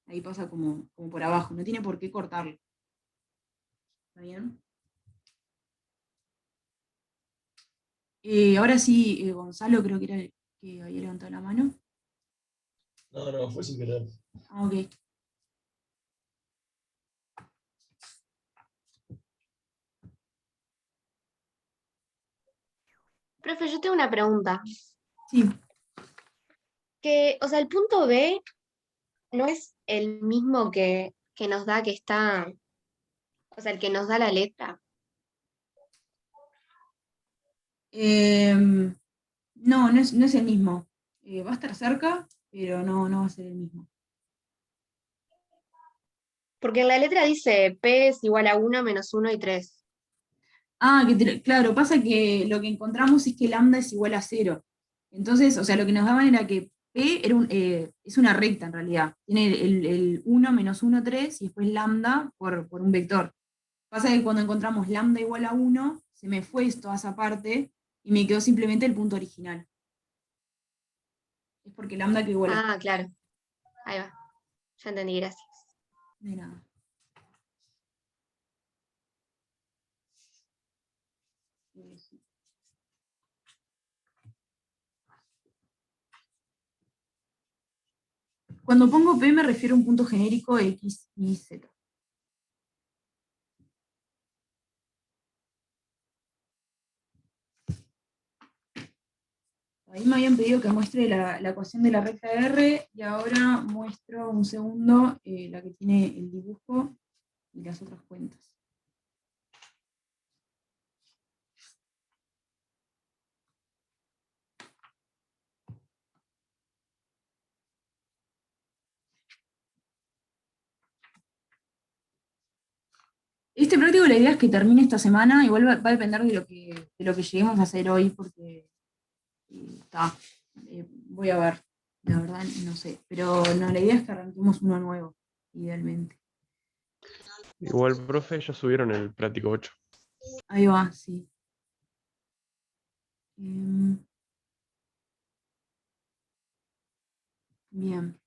Ahí pasa como por abajo, no tiene por qué cortarlo. ¿Está bien? Ahora sí, Gonzalo creo que era el que había levantado la mano. No, fue sin querer. Ah, ok. Profe, yo tengo una pregunta. Sí. O sea, el punto B no es el mismo que nos da que está, o sea, el que nos da la letra. No es el mismo. Va a estar cerca, pero no va a ser el mismo. Porque en la letra dice P es igual a 1 menos 1 y 3. Ah, claro, pasa que lo que encontramos es que lambda es igual a 0. Entonces, o sea, lo que nos daban era que P es una recta en realidad. Tiene el 1 menos 1, 3, y después lambda por un vector. Pasa que cuando encontramos lambda igual a 1, se me fue toda esa parte y me quedó simplemente el punto original. Es porque lambda quedó igual a 0. Ah, claro. Ahí va. Ya entendí, gracias. De nada. Cuando pongo P me refiero a un punto genérico de X y Z. Ahí me habían pedido que muestre la ecuación de la recta R, y ahora muestro un segundo la que tiene el dibujo y las otras cuentas. Este práctico, la idea es que termine esta semana, igual va a depender de lo que lleguemos a hacer hoy, porque voy a ver, la verdad no sé, pero no, la idea es que arranquemos uno nuevo, idealmente. Igual, profe, ya subieron el práctico 8. Ahí va, sí. Em, Bien.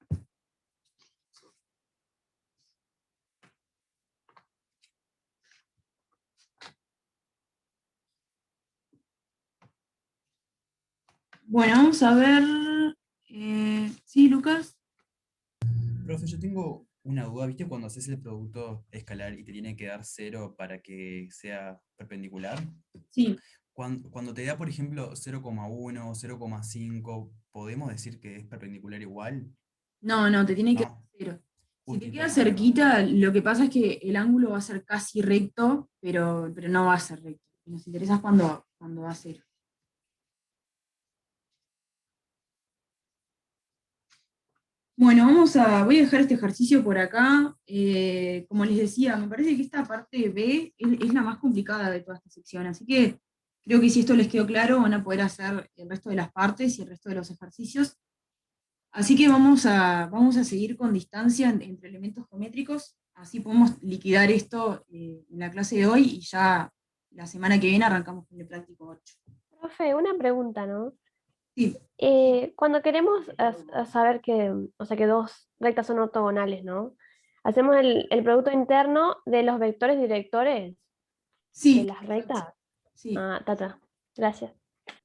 Bueno, vamos a ver. Sí, Lucas. Profe, yo tengo una duda, ¿viste cuando haces el producto escalar y te tiene que dar 0 para que sea perpendicular? Sí. Cuando te da, por ejemplo, 0,1 o 0,5, ¿podemos decir que es perpendicular igual? No, te tiene que dar No. 0. Si te Útil, queda perfecto. cerquita, lo que pasa es que el ángulo va a ser casi recto, pero no va a ser recto. Nos interesa cuando va a 0. Bueno, voy a dejar este ejercicio por acá. Como les decía, me parece que esta parte B es la más complicada de toda esta sección, así que creo que si esto les quedó claro, van a poder hacer el resto de las partes y el resto de los ejercicios. Así que vamos a seguir con distancia entre elementos geométricos, así podemos liquidar esto en la clase de hoy y ya la semana que viene arrancamos con el práctico 8. Profe, una pregunta, ¿no? Sí, Cuando queremos saber que, o sea, que dos rectas son ortogonales, ¿no? Hacemos el producto interno de los vectores directores de sí, las rectas. sí, Ah, tata. Gracias.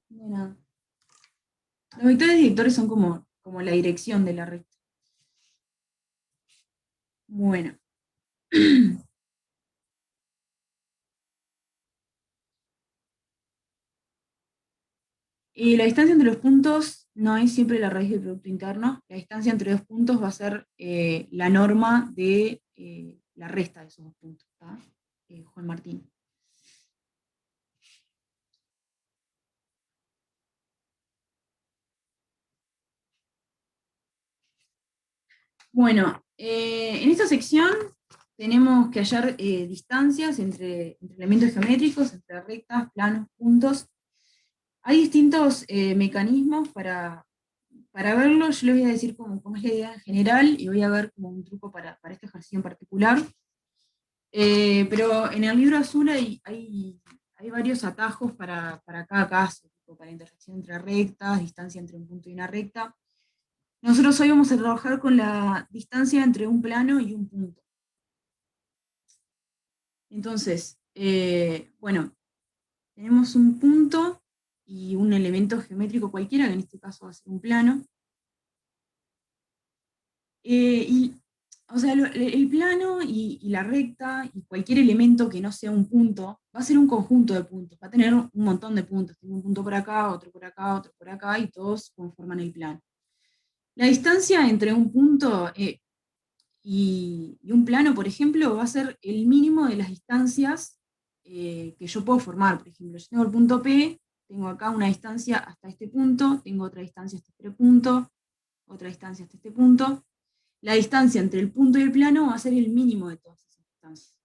de nada. Los vectores directores son como la dirección de la recta. Bueno. Y la distancia entre los puntos no es siempre la raíz del producto interno. La distancia entre dos puntos va a ser la norma de la resta de esos dos puntos. ¿Tá? Juan Martín. Bueno, en esta sección tenemos que hallar distancias entre elementos geométricos, entre rectas, planos, puntos. Hay distintos mecanismos para verlo. Yo les voy a decir cómo es la idea en general y voy a ver como un truco para este ejercicio en particular. Pero en el libro azul hay varios atajos para cada caso, tipo para intersección entre rectas, distancia entre un punto y una recta. Nosotros hoy vamos a trabajar con la distancia entre un plano y un punto. Entonces, bueno, tenemos un punto y un elemento geométrico cualquiera, que en este caso va a ser un plano. O sea, el plano y la recta y cualquier elemento que no sea un punto, va a ser un conjunto de puntos, va a tener un montón de puntos. Tengo un punto por acá, otro por acá, otro por acá, y todos conforman el plano. La distancia entre un punto y un plano, por ejemplo, va a ser el mínimo de las distancias que yo puedo formar. Por ejemplo, yo tengo el punto P, tengo acá una distancia hasta este punto, tengo otra distancia hasta este punto, otra distancia hasta este punto. La distancia entre el punto y el plano va a ser el mínimo de todas esas distancias.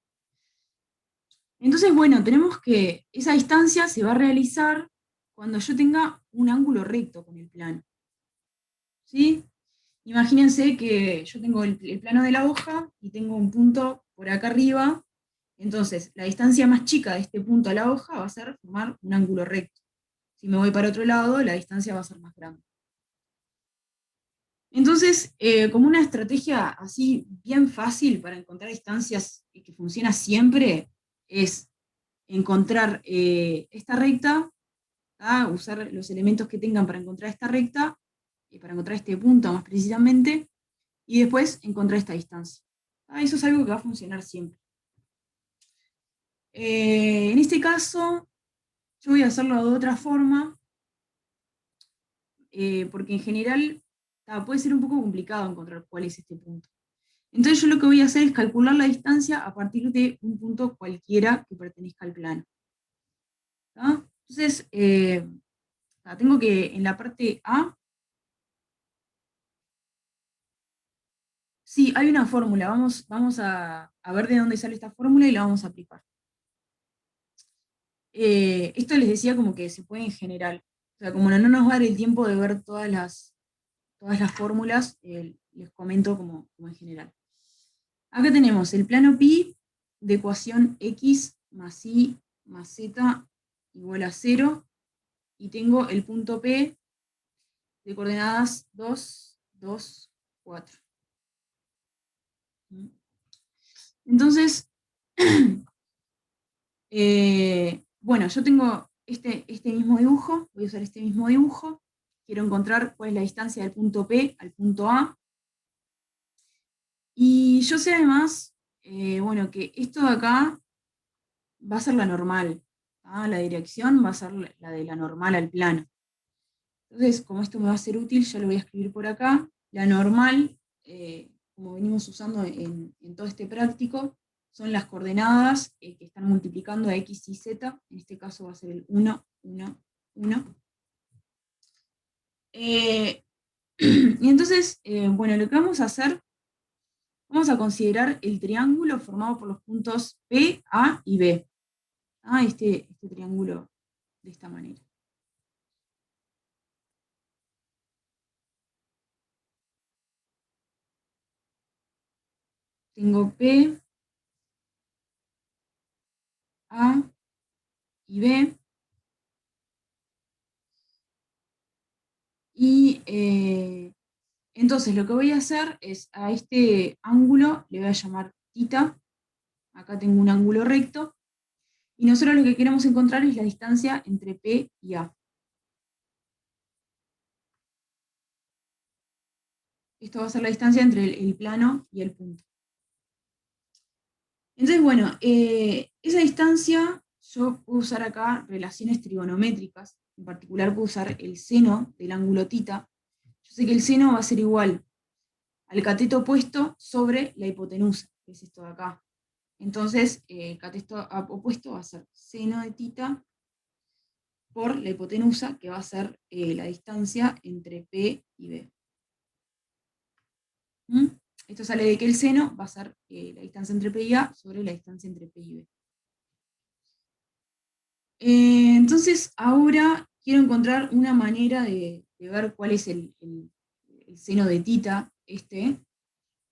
Entonces, bueno, tenemos que esa distancia se va a realizar cuando yo tenga un ángulo recto con el plano. ¿Sí? Imagínense que yo tengo el plano de la hoja y tengo un punto por acá arriba, entonces la distancia más chica de este punto a la hoja va a ser formar un ángulo recto. Si me voy para otro lado, la distancia va a ser más grande. Entonces, como una estrategia así bien fácil para encontrar distancias y que funciona siempre, es encontrar esta recta, usar los elementos que tengan para encontrar esta recta, para encontrar este punto más precisamente, y después encontrar esta distancia. Eso es algo que va a funcionar siempre. En este caso, yo voy a hacerlo de otra forma, porque en general puede ser un poco complicado encontrar cuál es este punto. Entonces yo lo que voy a hacer es calcular la distancia a partir de un punto cualquiera que pertenezca al plano. ¿Tá? Entonces, tengo que en la parte A, sí, hay una fórmula, vamos a ver de dónde sale esta fórmula y la vamos a aplicar. Esto les decía como que se puede en general. O sea, como no nos va a dar el tiempo de ver todas las fórmulas, les comento como en general. Acá tenemos el plano pi de ecuación x más y más z igual a 0, y tengo el punto P de coordenadas 2, 2, 4. Entonces, bueno, yo tengo este mismo dibujo, voy a usar este mismo dibujo, quiero encontrar cuál es la distancia del punto P al punto A. Y yo sé además, bueno, que esto de acá va a ser la normal. La dirección va a ser la de la normal al plano. Entonces, como esto me va a ser útil, ya lo voy a escribir por acá. La normal, como venimos usando en todo este práctico, son las coordenadas que están multiplicando a x y z. En este caso va a ser el 1, 1, 1. Y entonces, bueno, lo que vamos a hacer, vamos a considerar el triángulo formado por los puntos P, A y B. Este triángulo de esta manera. Tengo P, A y B. Y entonces lo que voy a hacer es a este ángulo le voy a llamar θ. Acá tengo un ángulo recto. Y nosotros lo que queremos encontrar es la distancia entre P y A. Esto va a ser la distancia entre el plano y el punto. Entonces, bueno, esa distancia yo puedo usar acá relaciones trigonométricas. En particular puedo usar el seno del ángulo θ. Yo sé que el seno va a ser igual al cateto opuesto sobre la hipotenusa, que es esto de acá. Entonces, el cateto opuesto va a ser seno de θ por la hipotenusa, que va a ser la distancia entre P y B. ¿Mm? Esto sale de que el seno va a ser la distancia entre P y A sobre la distancia entre P y B. Entonces, ahora quiero encontrar una manera de ver cuál es el seno de θ,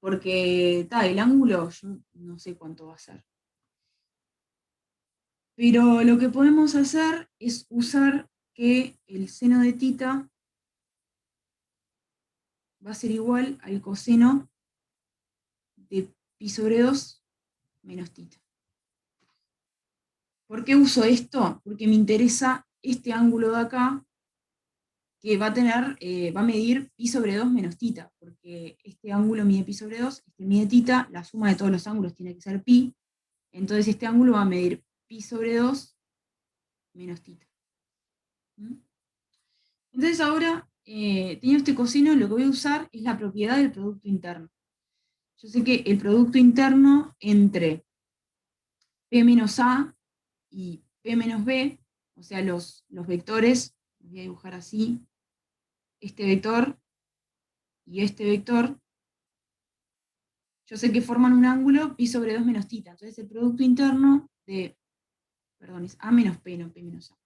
porque el ángulo yo no sé cuánto va a ser. Pero lo que podemos hacer es usar que el seno de θ va a ser igual al coseno de pi sobre 2 menos θ. ¿Por qué uso esto? Porque me interesa este ángulo de acá, que va a medir pi sobre 2 menos θ, porque este ángulo mide pi sobre 2, este mide θ, la suma de todos los ángulos tiene que ser pi, entonces este ángulo va a medir pi sobre 2 menos θ. ¿Mm? Entonces ahora, teniendo este coseno, lo que voy a usar es la propiedad del producto interno. Yo sé que el producto interno entre P menos A y P menos B, o sea, los vectores, los voy a dibujar así, este vector y este vector, yo sé que forman un ángulo pi sobre 2 menos θ. Entonces el producto interno de, perdón, es A menos P, no P menos A.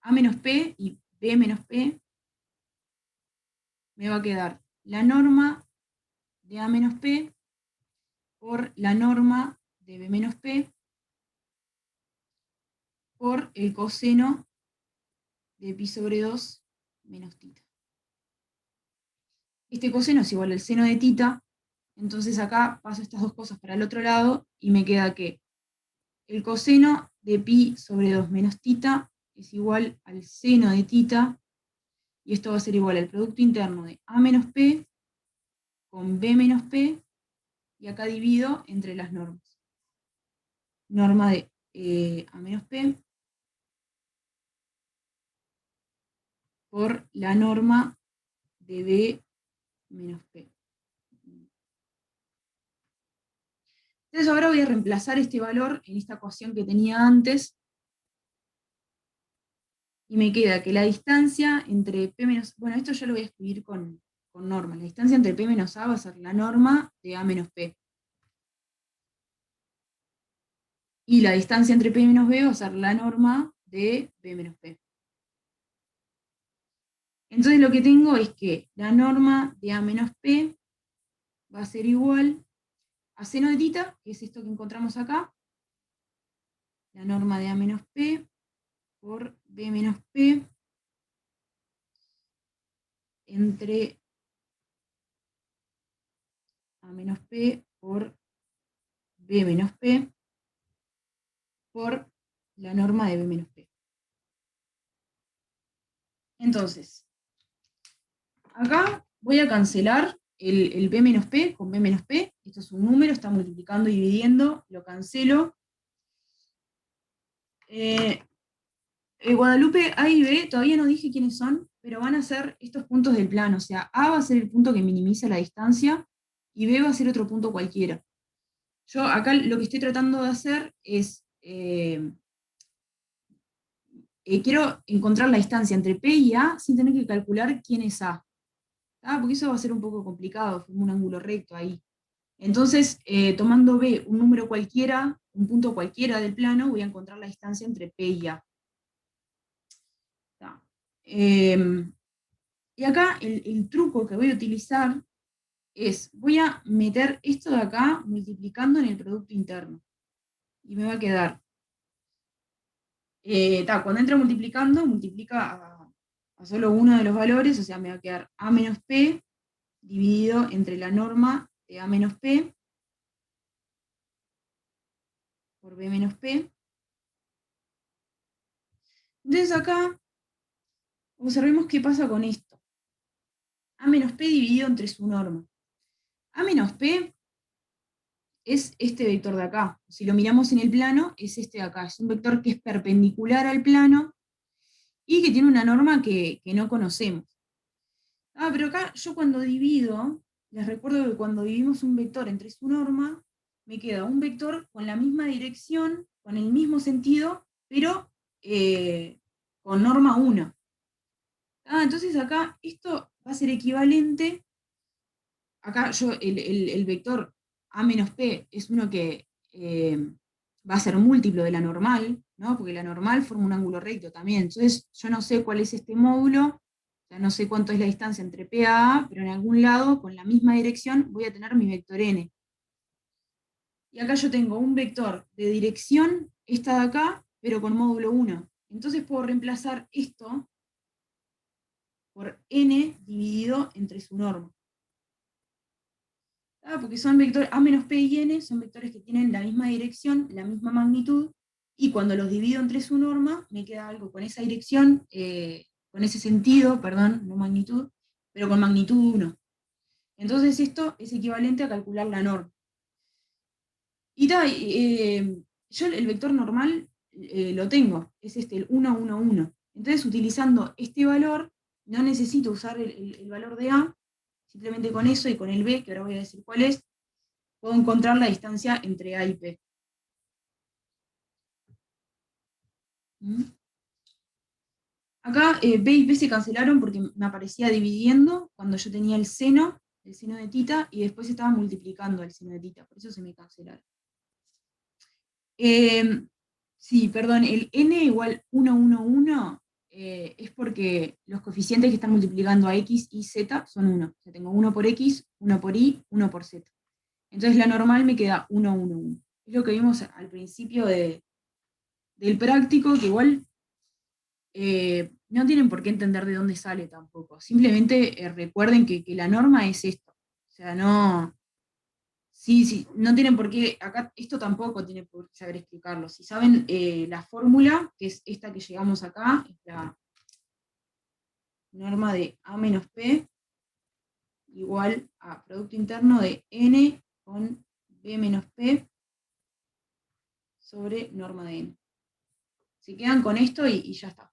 A menos P y B menos P, me va a quedar la norma de A menos P por la norma de B menos P por el coseno de pi sobre 2 menos θ. Este coseno es igual al seno de θ, entonces acá paso estas dos cosas para el otro lado y me queda que el coseno de pi sobre 2 menos θ es igual al seno de θ, y esto va a ser igual al producto interno de A menos P con B menos P, y acá divido entre las normas. Norma de A menos P por la norma de B menos P. Entonces ahora voy a reemplazar este valor en esta ecuación que tenía antes, y me queda que la distancia entre P menos... Bueno, esto ya lo voy a escribir con normas. La distancia entre P menos A va a ser la norma de A menos P. Y la distancia entre P menos B va a ser la norma de B menos P. Entonces lo que tengo es que la norma de A menos P va a ser igual a seno de θ, que es esto que encontramos acá, la norma de A menos P por B menos P entre A menos P por B menos P por la norma de B menos P. Entonces, acá voy a cancelar el B menos P con B menos P. Esto es un número, está multiplicando y dividiendo, lo cancelo. Guadalupe, A y B, todavía no dije quiénes son, pero van a ser estos puntos del plano. O sea, A va a ser el punto que minimiza la distancia y B va a ser otro punto cualquiera. Yo acá lo que estoy tratando de hacer es, quiero encontrar la distancia entre P y A sin tener que calcular quién es A. Porque eso va a ser un poco complicado, forma un ángulo recto ahí. Entonces, tomando B, un número cualquiera, un punto cualquiera del plano, voy a encontrar la distancia entre P y A. Y acá el truco que voy a utilizar es, voy a meter esto de acá multiplicando en el producto interno. Y me va a quedar, cuando entra multiplicando, multiplica a solo uno de los valores, o sea, me va a quedar A menos P dividido entre la norma de A menos P por B menos P. Entonces acá, observemos qué pasa con esto. A menos P dividido entre su norma. A menos P es este vector de acá. Si lo miramos en el plano, es este de acá. Es un vector que es perpendicular al plano y que tiene una norma que no conocemos. Pero acá yo cuando divido, les recuerdo que cuando dividimos un vector entre su norma, me queda un vector con la misma dirección, con el mismo sentido, pero con norma 1. Entonces acá esto va a ser equivalente, acá yo el vector A menos P es uno que va a ser múltiplo de la normal, ¿no? Porque la normal forma un ángulo recto también. Entonces yo no sé cuál es este módulo, o sea, no sé cuánto es la distancia entre P a A, pero en algún lado, con la misma dirección, voy a tener mi vector N. Y acá yo tengo un vector de dirección, esta de acá, pero con módulo 1. Entonces puedo reemplazar esto por N dividido entre su norma. Porque son vectores, A menos P y N son vectores que tienen la misma dirección, la misma magnitud, y cuando los divido entre su norma, me queda algo con esa dirección, con ese sentido, perdón, no magnitud, pero con magnitud 1. Entonces esto es equivalente a calcular la norma. Y yo el vector normal lo tengo, es este, el 1, 1, 1. Entonces utilizando este valor, no necesito usar el valor de A, simplemente con eso y con el B, que ahora voy a decir cuál es, puedo encontrar la distancia entre A y P. Acá B y P se cancelaron porque me aparecía dividiendo cuando yo tenía el seno de tita, y después estaba multiplicando el seno de tita, por eso se me cancelaron. Sí, perdón, el n igual 1, 1, 1 es porque los coeficientes que están multiplicando a x y z son 1. O sea, tengo 1 por x, 1 por y, 1 por z. Entonces la normal me queda 1, 1, 1. Es lo que vimos al principio del práctico, que igual no tienen por qué entender de dónde sale tampoco. Simplemente recuerden que la norma es esto. O sea, no... Sí, no tienen por qué, acá esto tampoco tiene por qué saber explicarlo. Si saben la fórmula, que es esta que llegamos acá, es la norma de A menos P igual a producto interno de N con B menos P sobre norma de N. Se quedan con esto y ya está.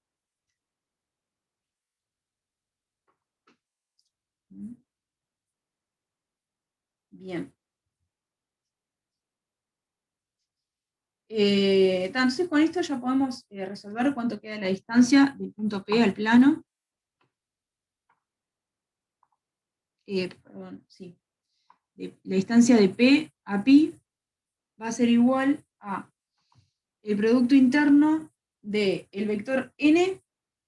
Bien. Entonces con esto ya podemos resolver cuánto queda la distancia del punto P al plano. Perdón, sí. La distancia de P a pi va a ser igual a el producto interno del vector n,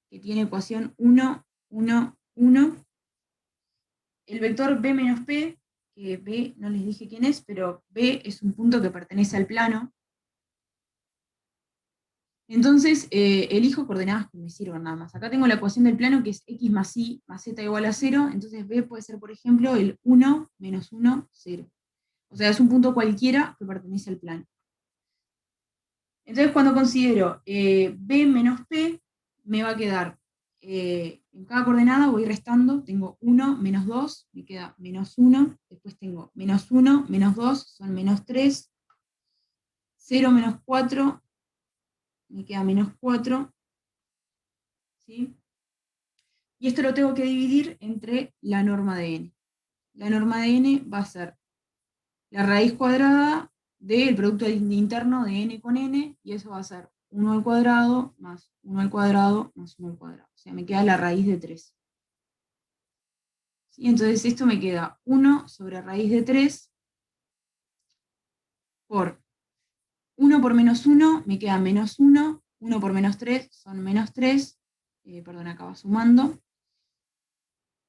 que tiene ecuación 1, 1, 1, el vector b menos p, que b no les dije quién es, pero b es un punto que pertenece al plano. Entonces, elijo coordenadas que me sirvan nada más. Acá tengo la ecuación del plano, que es x más y más z igual a 0, entonces b puede ser, por ejemplo, el 1 menos 1, 0. O sea, es un punto cualquiera que pertenece al plano. Entonces, cuando considero b menos p, me va a quedar en en cada coordenada voy restando, tengo 1, menos 2, me queda menos 1, después tengo menos 1, menos 2, son menos 3, 0, menos 4, me queda menos 4, ¿sí? Y esto lo tengo que dividir entre la norma de n. La norma de n va a ser la raíz cuadrada del producto interno de n con n, y eso va a ser 1 al cuadrado más 1 al cuadrado más 1 al cuadrado. O sea, me queda la raíz de 3. ¿Sí? Entonces esto me queda 1 sobre raíz de 3 por 1 por menos 1, me queda menos 1, 1 por menos 3 son menos 3, perdón, acá va sumando,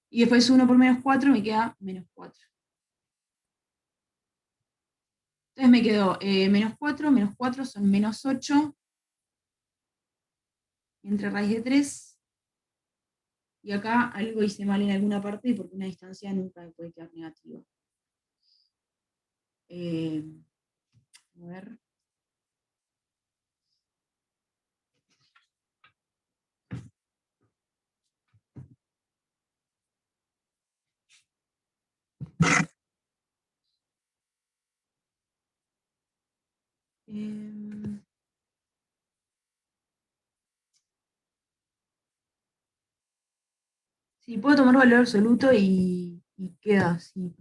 y después 1 por menos 4 me queda menos 4. Entonces me quedó menos 4 son menos 8, entre raíz de 3, y acá algo hice mal en alguna parte porque una distancia nunca me puede quedar negativa. A ver. Sí, puedo tomar valor absoluto y queda así.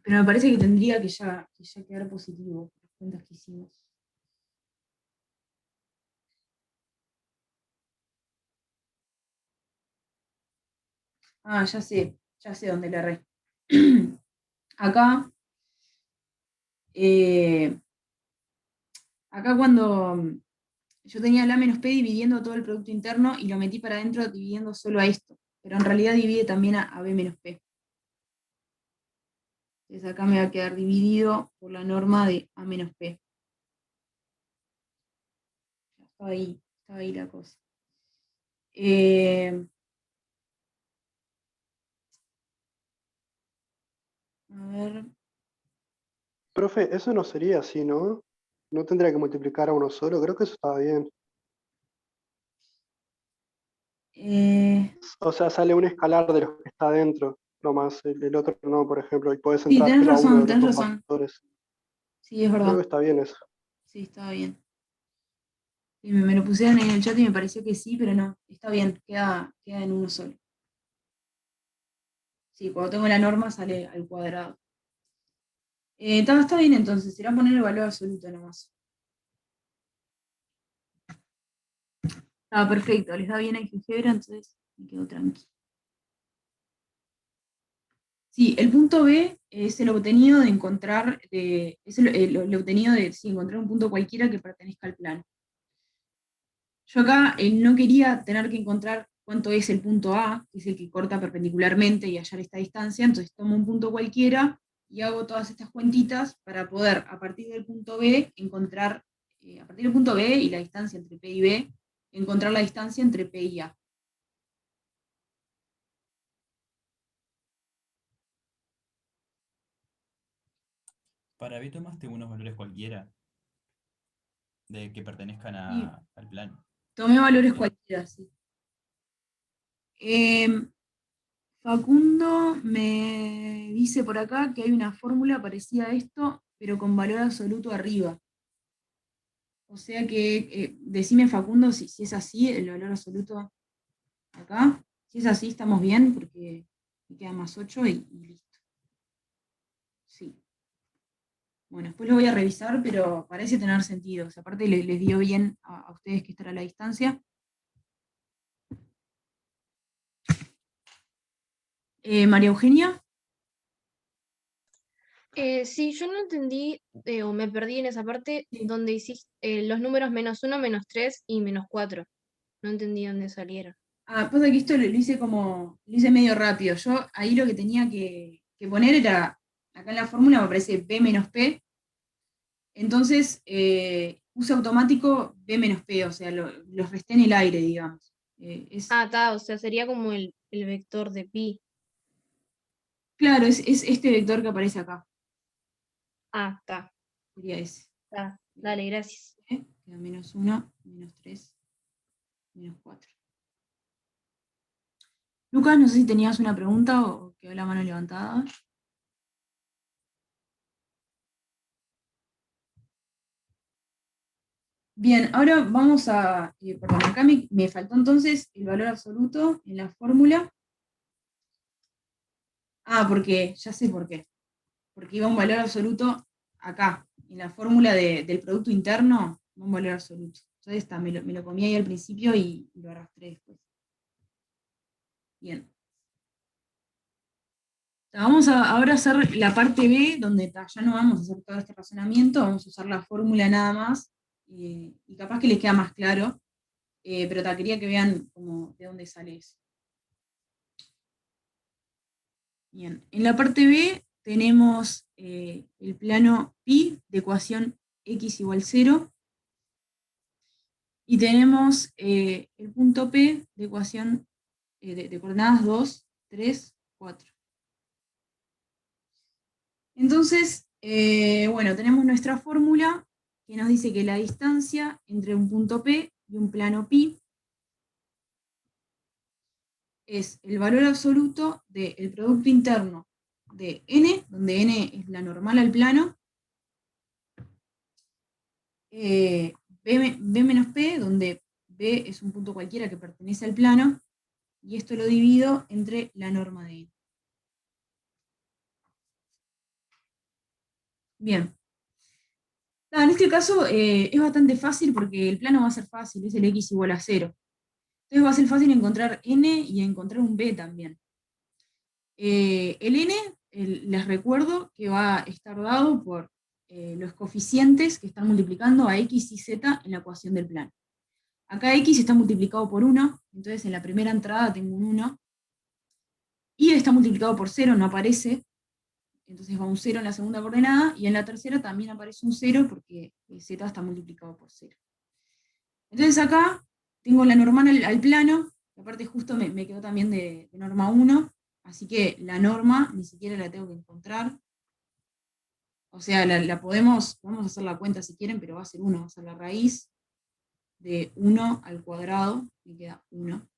Pero me parece que tendría que ya quedar positivo, por las cuentas que hicimos. Ah, ya sé dónde le erré. Acá, acá cuando yo tenía el A menos P dividiendo todo el producto interno y lo metí para adentro dividiendo solo a esto, pero en realidad divide también a B menos P. Entonces acá me va a quedar dividido por la norma de A menos P. Estaba ahí la cosa. A ver. Profe, eso no sería así, ¿no? No tendría que multiplicar a uno solo, creo que eso estaba bien. O sea, sale un escalar de los que está adentro, nomás, el otro no, por ejemplo, y podés Sí, entrar solo a uno de los tenés dos razón. factores. Sí, es Creo verdad. que está bien eso. Sí, estaba bien. Sí, me lo pusieron en el chat y me pareció que sí, pero no, está bien, queda en uno solo. Sí, cuando tengo la norma sale al cuadrado. Está bien entonces, será poner el valor absoluto nomás. Estaba perfecto, les da bien a GeoGebra, entonces me quedo tranqui. Sí, el punto B es el obtenido de encontrar, es el obtenido de encontrar un punto cualquiera que pertenezca al plano. Yo acá no quería tener que encontrar cuánto es el punto A, que es el que corta perpendicularmente y hallar esta distancia, entonces tomo un punto cualquiera y hago todas estas cuentitas para poder, a partir del punto B, encontrar, a partir del punto B y la distancia entre P y B, encontrar la distancia entre P y A. Para B tomaste unos valores cualquiera de que pertenezcan Y al plano. tomé valores Sí. cualquiera, sí. Facundo me dice por acá que hay una fórmula parecida a esto, pero con valor absoluto arriba. O sea que, decime Facundo si es así, el valor absoluto acá. Si es así, estamos bien, porque me queda más 8 y listo. Sí. Bueno, después lo voy a revisar, pero parece tener sentido. O sea, aparte les dio bien a ustedes que estar a la distancia. María Eugenia. Sí, yo no entendí o me perdí en esa parte Sí. donde hiciste los números -1, -3 y -4. No entendí dónde salieron. Ah, pasa que esto lo hice medio rápido. Yo ahí lo que tenía que poner era, acá en la fórmula me aparece B menos P, entonces puse automático B menos P, o sea, los resté en el aire, digamos. Ah, está, o sea, sería como el vector de pi. Claro, es este vector que aparece acá, Ah, está, sería ese. está. Dale, gracias. Queda menos 1, menos 3. menos 4. Lucas, no sé si tenías una pregunta o quedó la mano levantada. Bien, ahora vamos a, perdón, acá me faltó entonces el valor absoluto en la fórmula. Ah, porque, ya sé por qué. Porque iba un valor absoluto acá, en la fórmula del producto interno, un valor absoluto. Entonces me lo comí ahí al principio y lo arrastré después. Bien. Vamos a ahora hacer la parte B, donde ya no vamos a hacer todo este razonamiento, vamos a usar la fórmula nada más, y capaz que les queda más claro, pero quería que vean como de dónde sale eso. Bien, en la parte B tenemos el plano pi de ecuación x igual 0, y tenemos el punto P de ecuación de coordenadas 2, 3, 4. Entonces, bueno, tenemos nuestra fórmula que nos dice que la distancia entre un punto P y un plano pi es el valor absoluto del producto interno de n, donde n es la normal al plano, b menos p, donde b es un punto cualquiera que pertenece al plano, y esto lo divido entre la norma de n. Bien. En este caso es bastante fácil porque el plano va a ser fácil, es el x igual a 0. Entonces va a ser fácil encontrar n y encontrar un b también. El n, les recuerdo que va a estar dado por los coeficientes que están multiplicando a x y z en la ecuación del plano. Acá x está multiplicado por 1, entonces en la primera entrada tengo un 1, y está multiplicado por 0, no aparece, entonces va un 0 en la segunda coordenada, y en la tercera también aparece un 0 porque z está multiplicado por 0. Entonces acá tengo la normal al plano, que aparte justo me quedó también de norma 1, así que la norma ni siquiera la tengo que encontrar. O sea, podemos hacer la cuenta si quieren, pero va a ser 1, va a ser la raíz de 1 al cuadrado, me queda 1.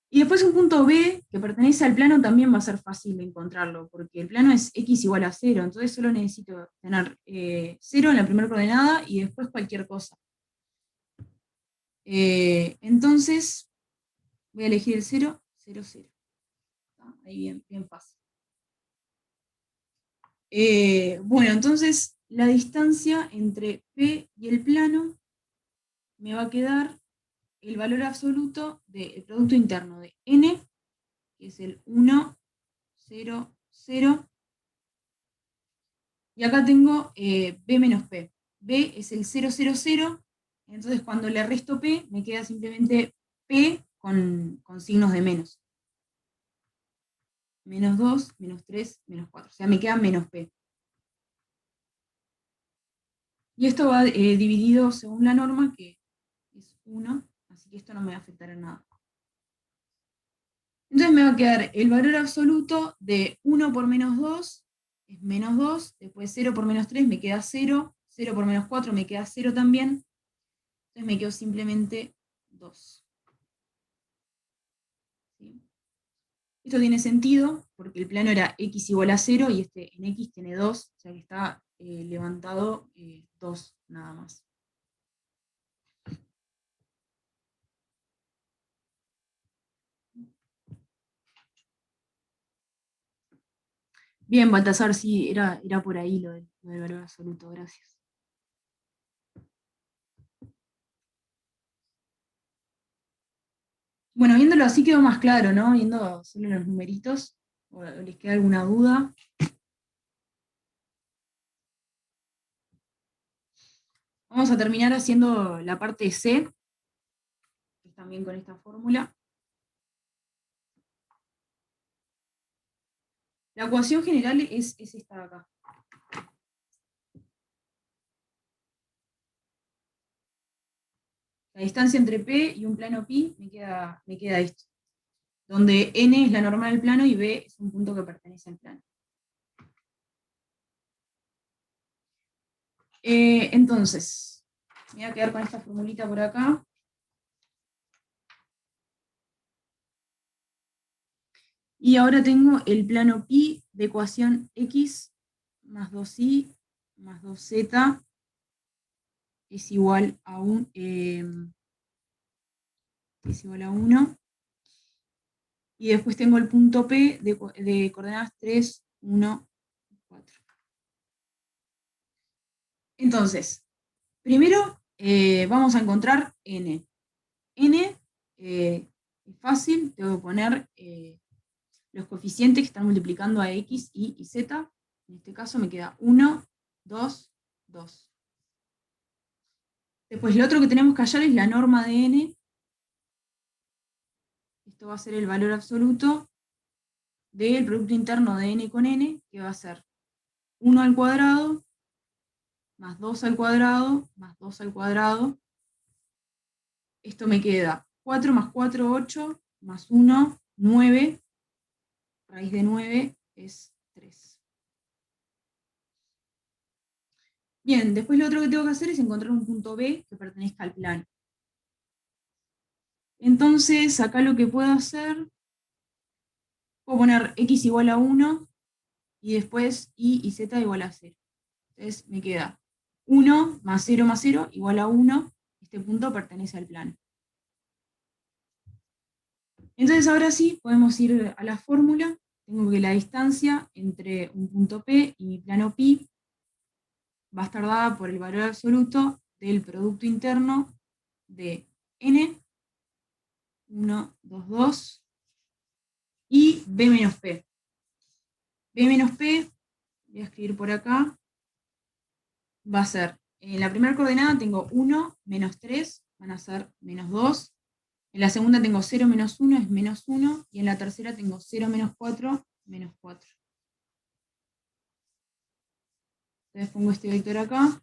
Y después un punto B que pertenece al plano también va a ser fácil de encontrarlo, porque el plano es x igual a 0, entonces solo necesito tener 0 en la primera coordenada y después cualquier cosa. Entonces, voy a elegir el 0, 0, 0. Ahí bien, bien fácil. Bueno, entonces la distancia entre P y el plano me va a quedar el valor absoluto del producto interno de n, que es el 1, 0, 0. Y acá tengo b menos p. B es el 0, 0, 0. Entonces cuando le resto p, me queda simplemente p con signos de menos. Menos 2, menos 3, menos 4. O sea, me queda menos p. Y esto va dividido según la norma, que es 1, así que esto no me va a afectar en nada. Entonces me va a quedar el valor absoluto de 1 por menos 2, es menos 2, después 0 por menos 3 me queda 0, 0 por menos 4 me queda 0 también, entonces me quedo simplemente 2. ¿Sí? Esto tiene sentido, porque el plano era x igual a 0, y este en x tiene 2, o sea que está levantado 2 nada más. Bien, Baltasar, sí, era por ahí lo del valor absoluto, gracias. Bueno, viéndolo así quedó más claro, ¿no? Viendo solo los numeritos, ¿o les queda alguna duda? Vamos a terminar haciendo la parte C, que es también con esta fórmula. La ecuación general es esta de acá. La distancia entre P y un plano pi me queda esto, donde n es la normal del plano y B es un punto que pertenece al plano. Entonces, Me voy a quedar con esta formulita por acá. Y ahora tengo el plano pi de ecuación x más 2y más 2z es igual a 1. Y después tengo el punto P de coordenadas 3, 1, 4. Entonces, primero vamos a encontrar n. N es fácil, tengo que poner los coeficientes que están multiplicando a x, y z. En este caso me queda 1, 2, 2. Después lo otro que tenemos que hallar es la norma de n. Esto va a ser el valor absoluto del producto interno de n con n, que va a ser 1 al cuadrado, más 2 al cuadrado, más 2 al cuadrado. Esto me queda 4 más 4, 8, más 1, 9. Raíz de 9 es 3. Bien, después lo otro que tengo que hacer es encontrar un punto B que pertenezca al plano. Entonces, acá lo que puedo hacer, puedo poner x igual a 1, y después y z igual a 0. Entonces me queda 1 más 0 igual a 1. Este punto pertenece al plano. Entonces ahora sí, podemos ir a la fórmula. Tengo que la distancia entre un punto P y mi plano pi va a estar dada por el valor absoluto del producto interno de n, 1, 2, 2, y b menos p. b menos p, voy a escribir por acá, va a ser, en la primera coordenada tengo 1, menos 3, van a ser menos 2. En la segunda tengo 0 menos 1, es menos 1, y en la tercera tengo 0 menos 4, menos 4. Entonces pongo este vector acá.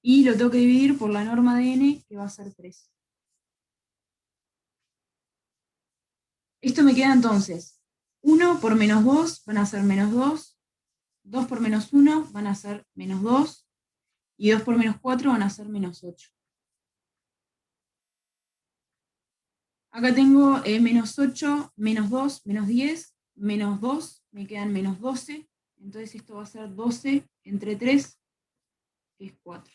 Y lo tengo que dividir por la norma de n, que va a ser 3. Esto me queda entonces, 1 por menos 2 van a ser menos 2, 2 por menos 1 van a ser menos 2, y 2 por menos 4 van a ser menos 8. Acá tengo menos 8, menos 2, menos 10, menos 2, me quedan menos 12, entonces esto va a ser 12 entre 3, que es 4.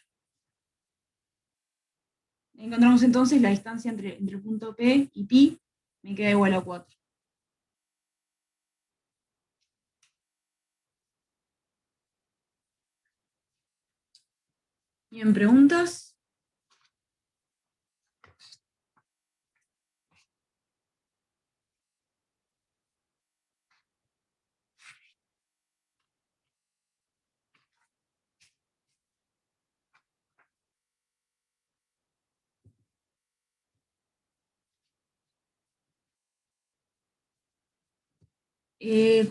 Encontramos entonces la distancia entre el punto P y pi, me queda igual a 4. Bien, ¿preguntas?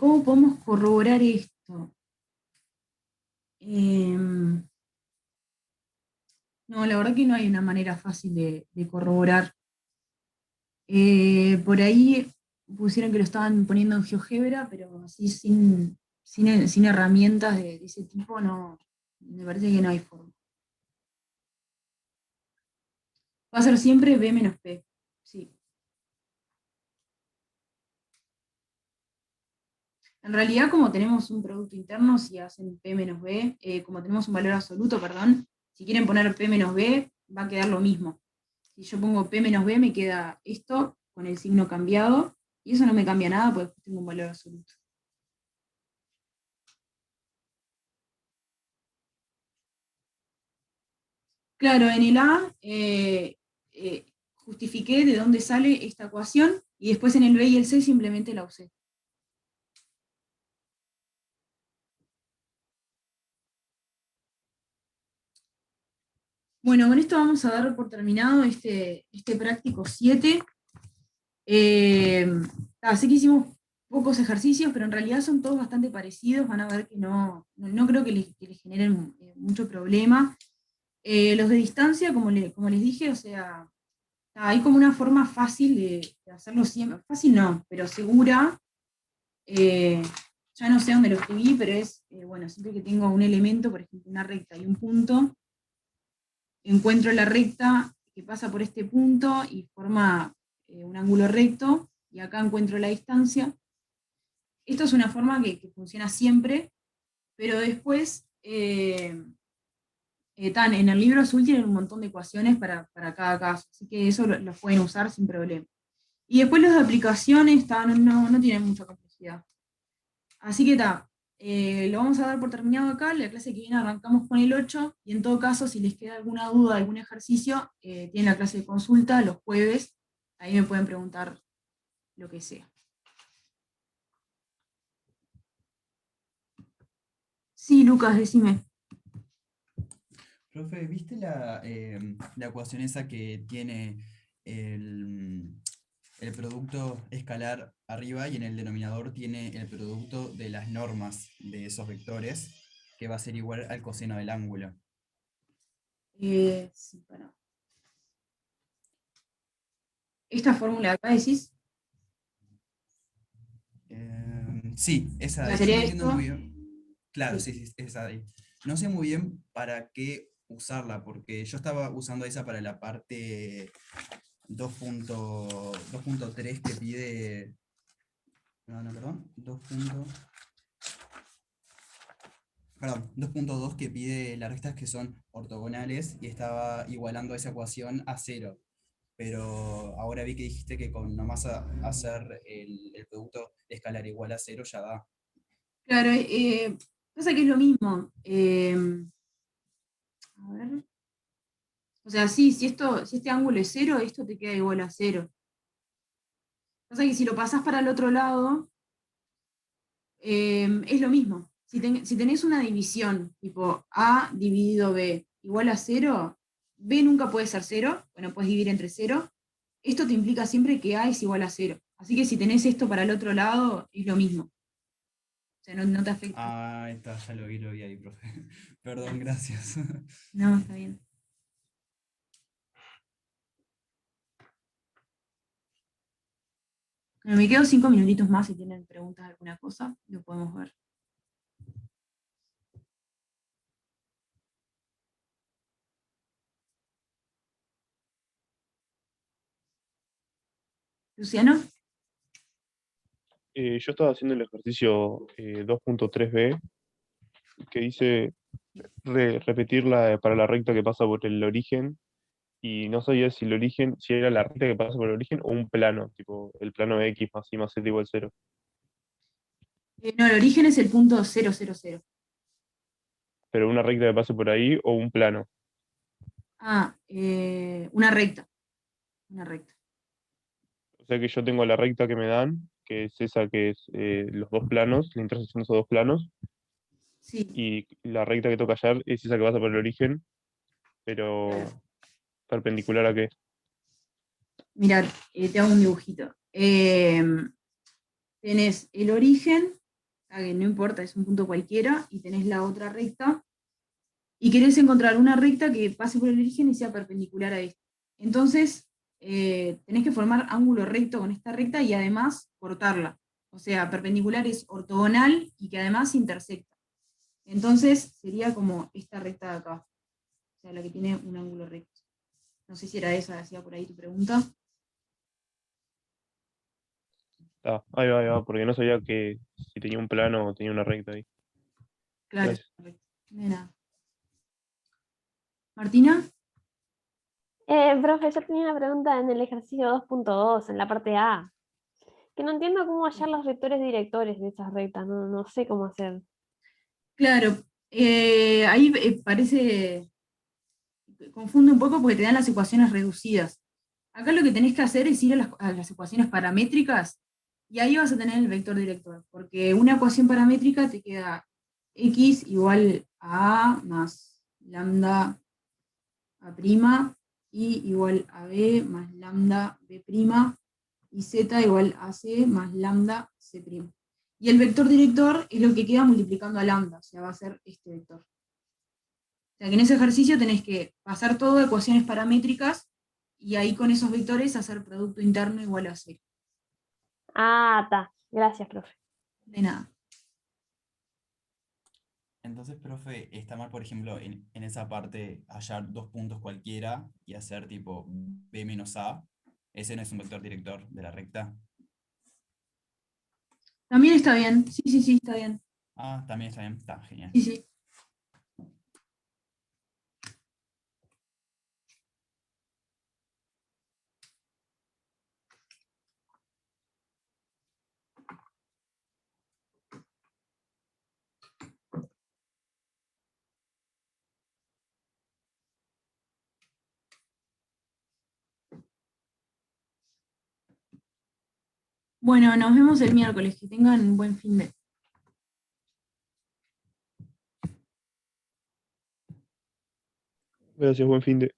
¿Cómo podemos corroborar esto? No, la verdad que no hay una manera fácil de corroborar. Por ahí pusieron que lo estaban poniendo en GeoGebra, pero así sin herramientas de ese tipo, no, me parece que no hay forma. Va a ser siempre B menos P, sí. En realidad, como tenemos un producto interno, si hacen P menos B, como tenemos un valor absoluto, perdón, si quieren poner P menos B, va a quedar lo mismo. Si yo pongo P menos B, me queda esto con el signo cambiado, y eso no me cambia nada porque después tengo un valor absoluto. Claro, en el A justifiqué de dónde sale esta ecuación, y después en el B y el C simplemente la usé. Bueno, con esto vamos a dar por terminado este práctico 7. Sé que hicimos pocos ejercicios, pero en realidad son todos bastante parecidos. Van a ver que no creo que les generen mucho problema. Los de distancia, como les dije, o sea, hay como una forma fácil de hacerlo siempre. Fácil no, pero segura, ya no sé dónde lo escribí, pero es, bueno, siempre que tengo un elemento, por ejemplo, una recta y un punto, encuentro la recta que pasa por este punto y forma un ángulo recto, y acá encuentro la distancia. Esto es una forma que funciona siempre, pero después, en el libro azul tienen un montón de ecuaciones para cada caso, así que eso lo pueden usar sin problema. Y después los de aplicaciones no tienen mucha complejidad. Así que lo vamos a dar por terminado acá. La clase que viene arrancamos con el 8, y en todo caso, si les queda alguna duda, algún ejercicio, tienen la clase de consulta los jueves, ahí me pueden preguntar lo que sea. Sí, Lucas, decime. Profe, ¿viste la ecuación esa que tiene el producto escalar arriba y en el denominador tiene el producto de las normas de esos vectores, que va a ser igual al coseno del ángulo? Sí, ¿esta fórmula de acá decís? Sí, esa de ¿La ahí. Yo sería no entiendo esto? muy bien. Claro, Sí. sí, esa de ahí. No sé muy bien para qué usarla, porque yo estaba usando esa para la parte 2.3 que pide. No, perdón. 2.2 que pide las rectas que son ortogonales, y estaba igualando esa ecuación a cero. Pero ahora vi que dijiste que con nomás hacer el producto escalar igual a cero ya da. Claro, pasa que es lo mismo. A ver. O sea, sí, si este ángulo es cero, esto te queda igual a cero. Pasa que si lo pasás para el otro lado, es lo mismo. Si tenés una división, tipo A dividido B igual a cero, B nunca puede ser cero, bueno, puedes dividir entre cero. Esto te implica siempre que A es igual a cero. Así que si tenés esto para el otro lado, es lo mismo. O sea, no te afecta. Ah, está, ya lo vi ahí, profe. Perdón, gracias. No, está bien. Bueno, me quedo 5 minutitos más si tienen preguntas de alguna cosa, lo podemos ver. Luciano. Yo estaba haciendo el ejercicio 2.3b que dice repetir para la recta que pasa por el origen, y no sabía si el origen, si era la recta que pasa por el origen o un plano, tipo el plano X más Y más Z igual 0. No, el origen es el punto 000. Pero una recta que pase por ahí o un plano. Ah, una recta. Una recta. O sea que yo tengo la recta que me dan, que es esa que es los dos planos, la intersección de esos dos planos, Sí, y la recta que toca hallar es esa que pasa por el origen, pero claro. perpendicular a qué. Mirad, te hago un dibujito. Tenés el origen, que no importa, es un punto cualquiera, y tenés la otra recta, y querés encontrar una recta que pase por el origen y sea perpendicular a esta. Entonces, tenés que formar ángulo recto con esta recta y además cortarla. O sea, perpendicular es ortogonal y que además intersecta. Entonces, sería como esta recta de acá. O sea, la que tiene un ángulo recto. No sé si era esa, hacía por ahí tu pregunta. Ah, ahí va, porque no sabía que si tenía un plano o tenía una recta ahí. Claro, Gracias. correcto. De nada. Martina. Profe, yo tenía una pregunta en el ejercicio 2.2, en la parte A, que no entiendo cómo hallar los vectores directores de esas rectas, no sé cómo hacer. Claro, ahí confunde un poco porque te dan las ecuaciones reducidas. Acá lo que tenés que hacer es ir a las ecuaciones paramétricas, y ahí vas a tener el vector director, porque una ecuación paramétrica te queda x igual a A más lambda A', y igual a B más lambda B', y z igual a C más lambda C'. Y el vector director es lo que queda multiplicando a lambda, o sea, va a ser este vector. O sea, que en ese ejercicio tenés que pasar todo a ecuaciones paramétricas, y ahí con esos vectores hacer producto interno igual a 0. Ah, está. Gracias, profe. De nada. Entonces, profe, está mal, por ejemplo, en esa parte hallar 2 puntos cualquiera y hacer tipo B menos A. Ese no es un vector director de la recta. También está bien. Sí, sí, sí, está bien. Ah, también está bien. Está genial. Sí, sí. Bueno, nos vemos el miércoles. Que tengan un buen fin de. Gracias, buen fin de.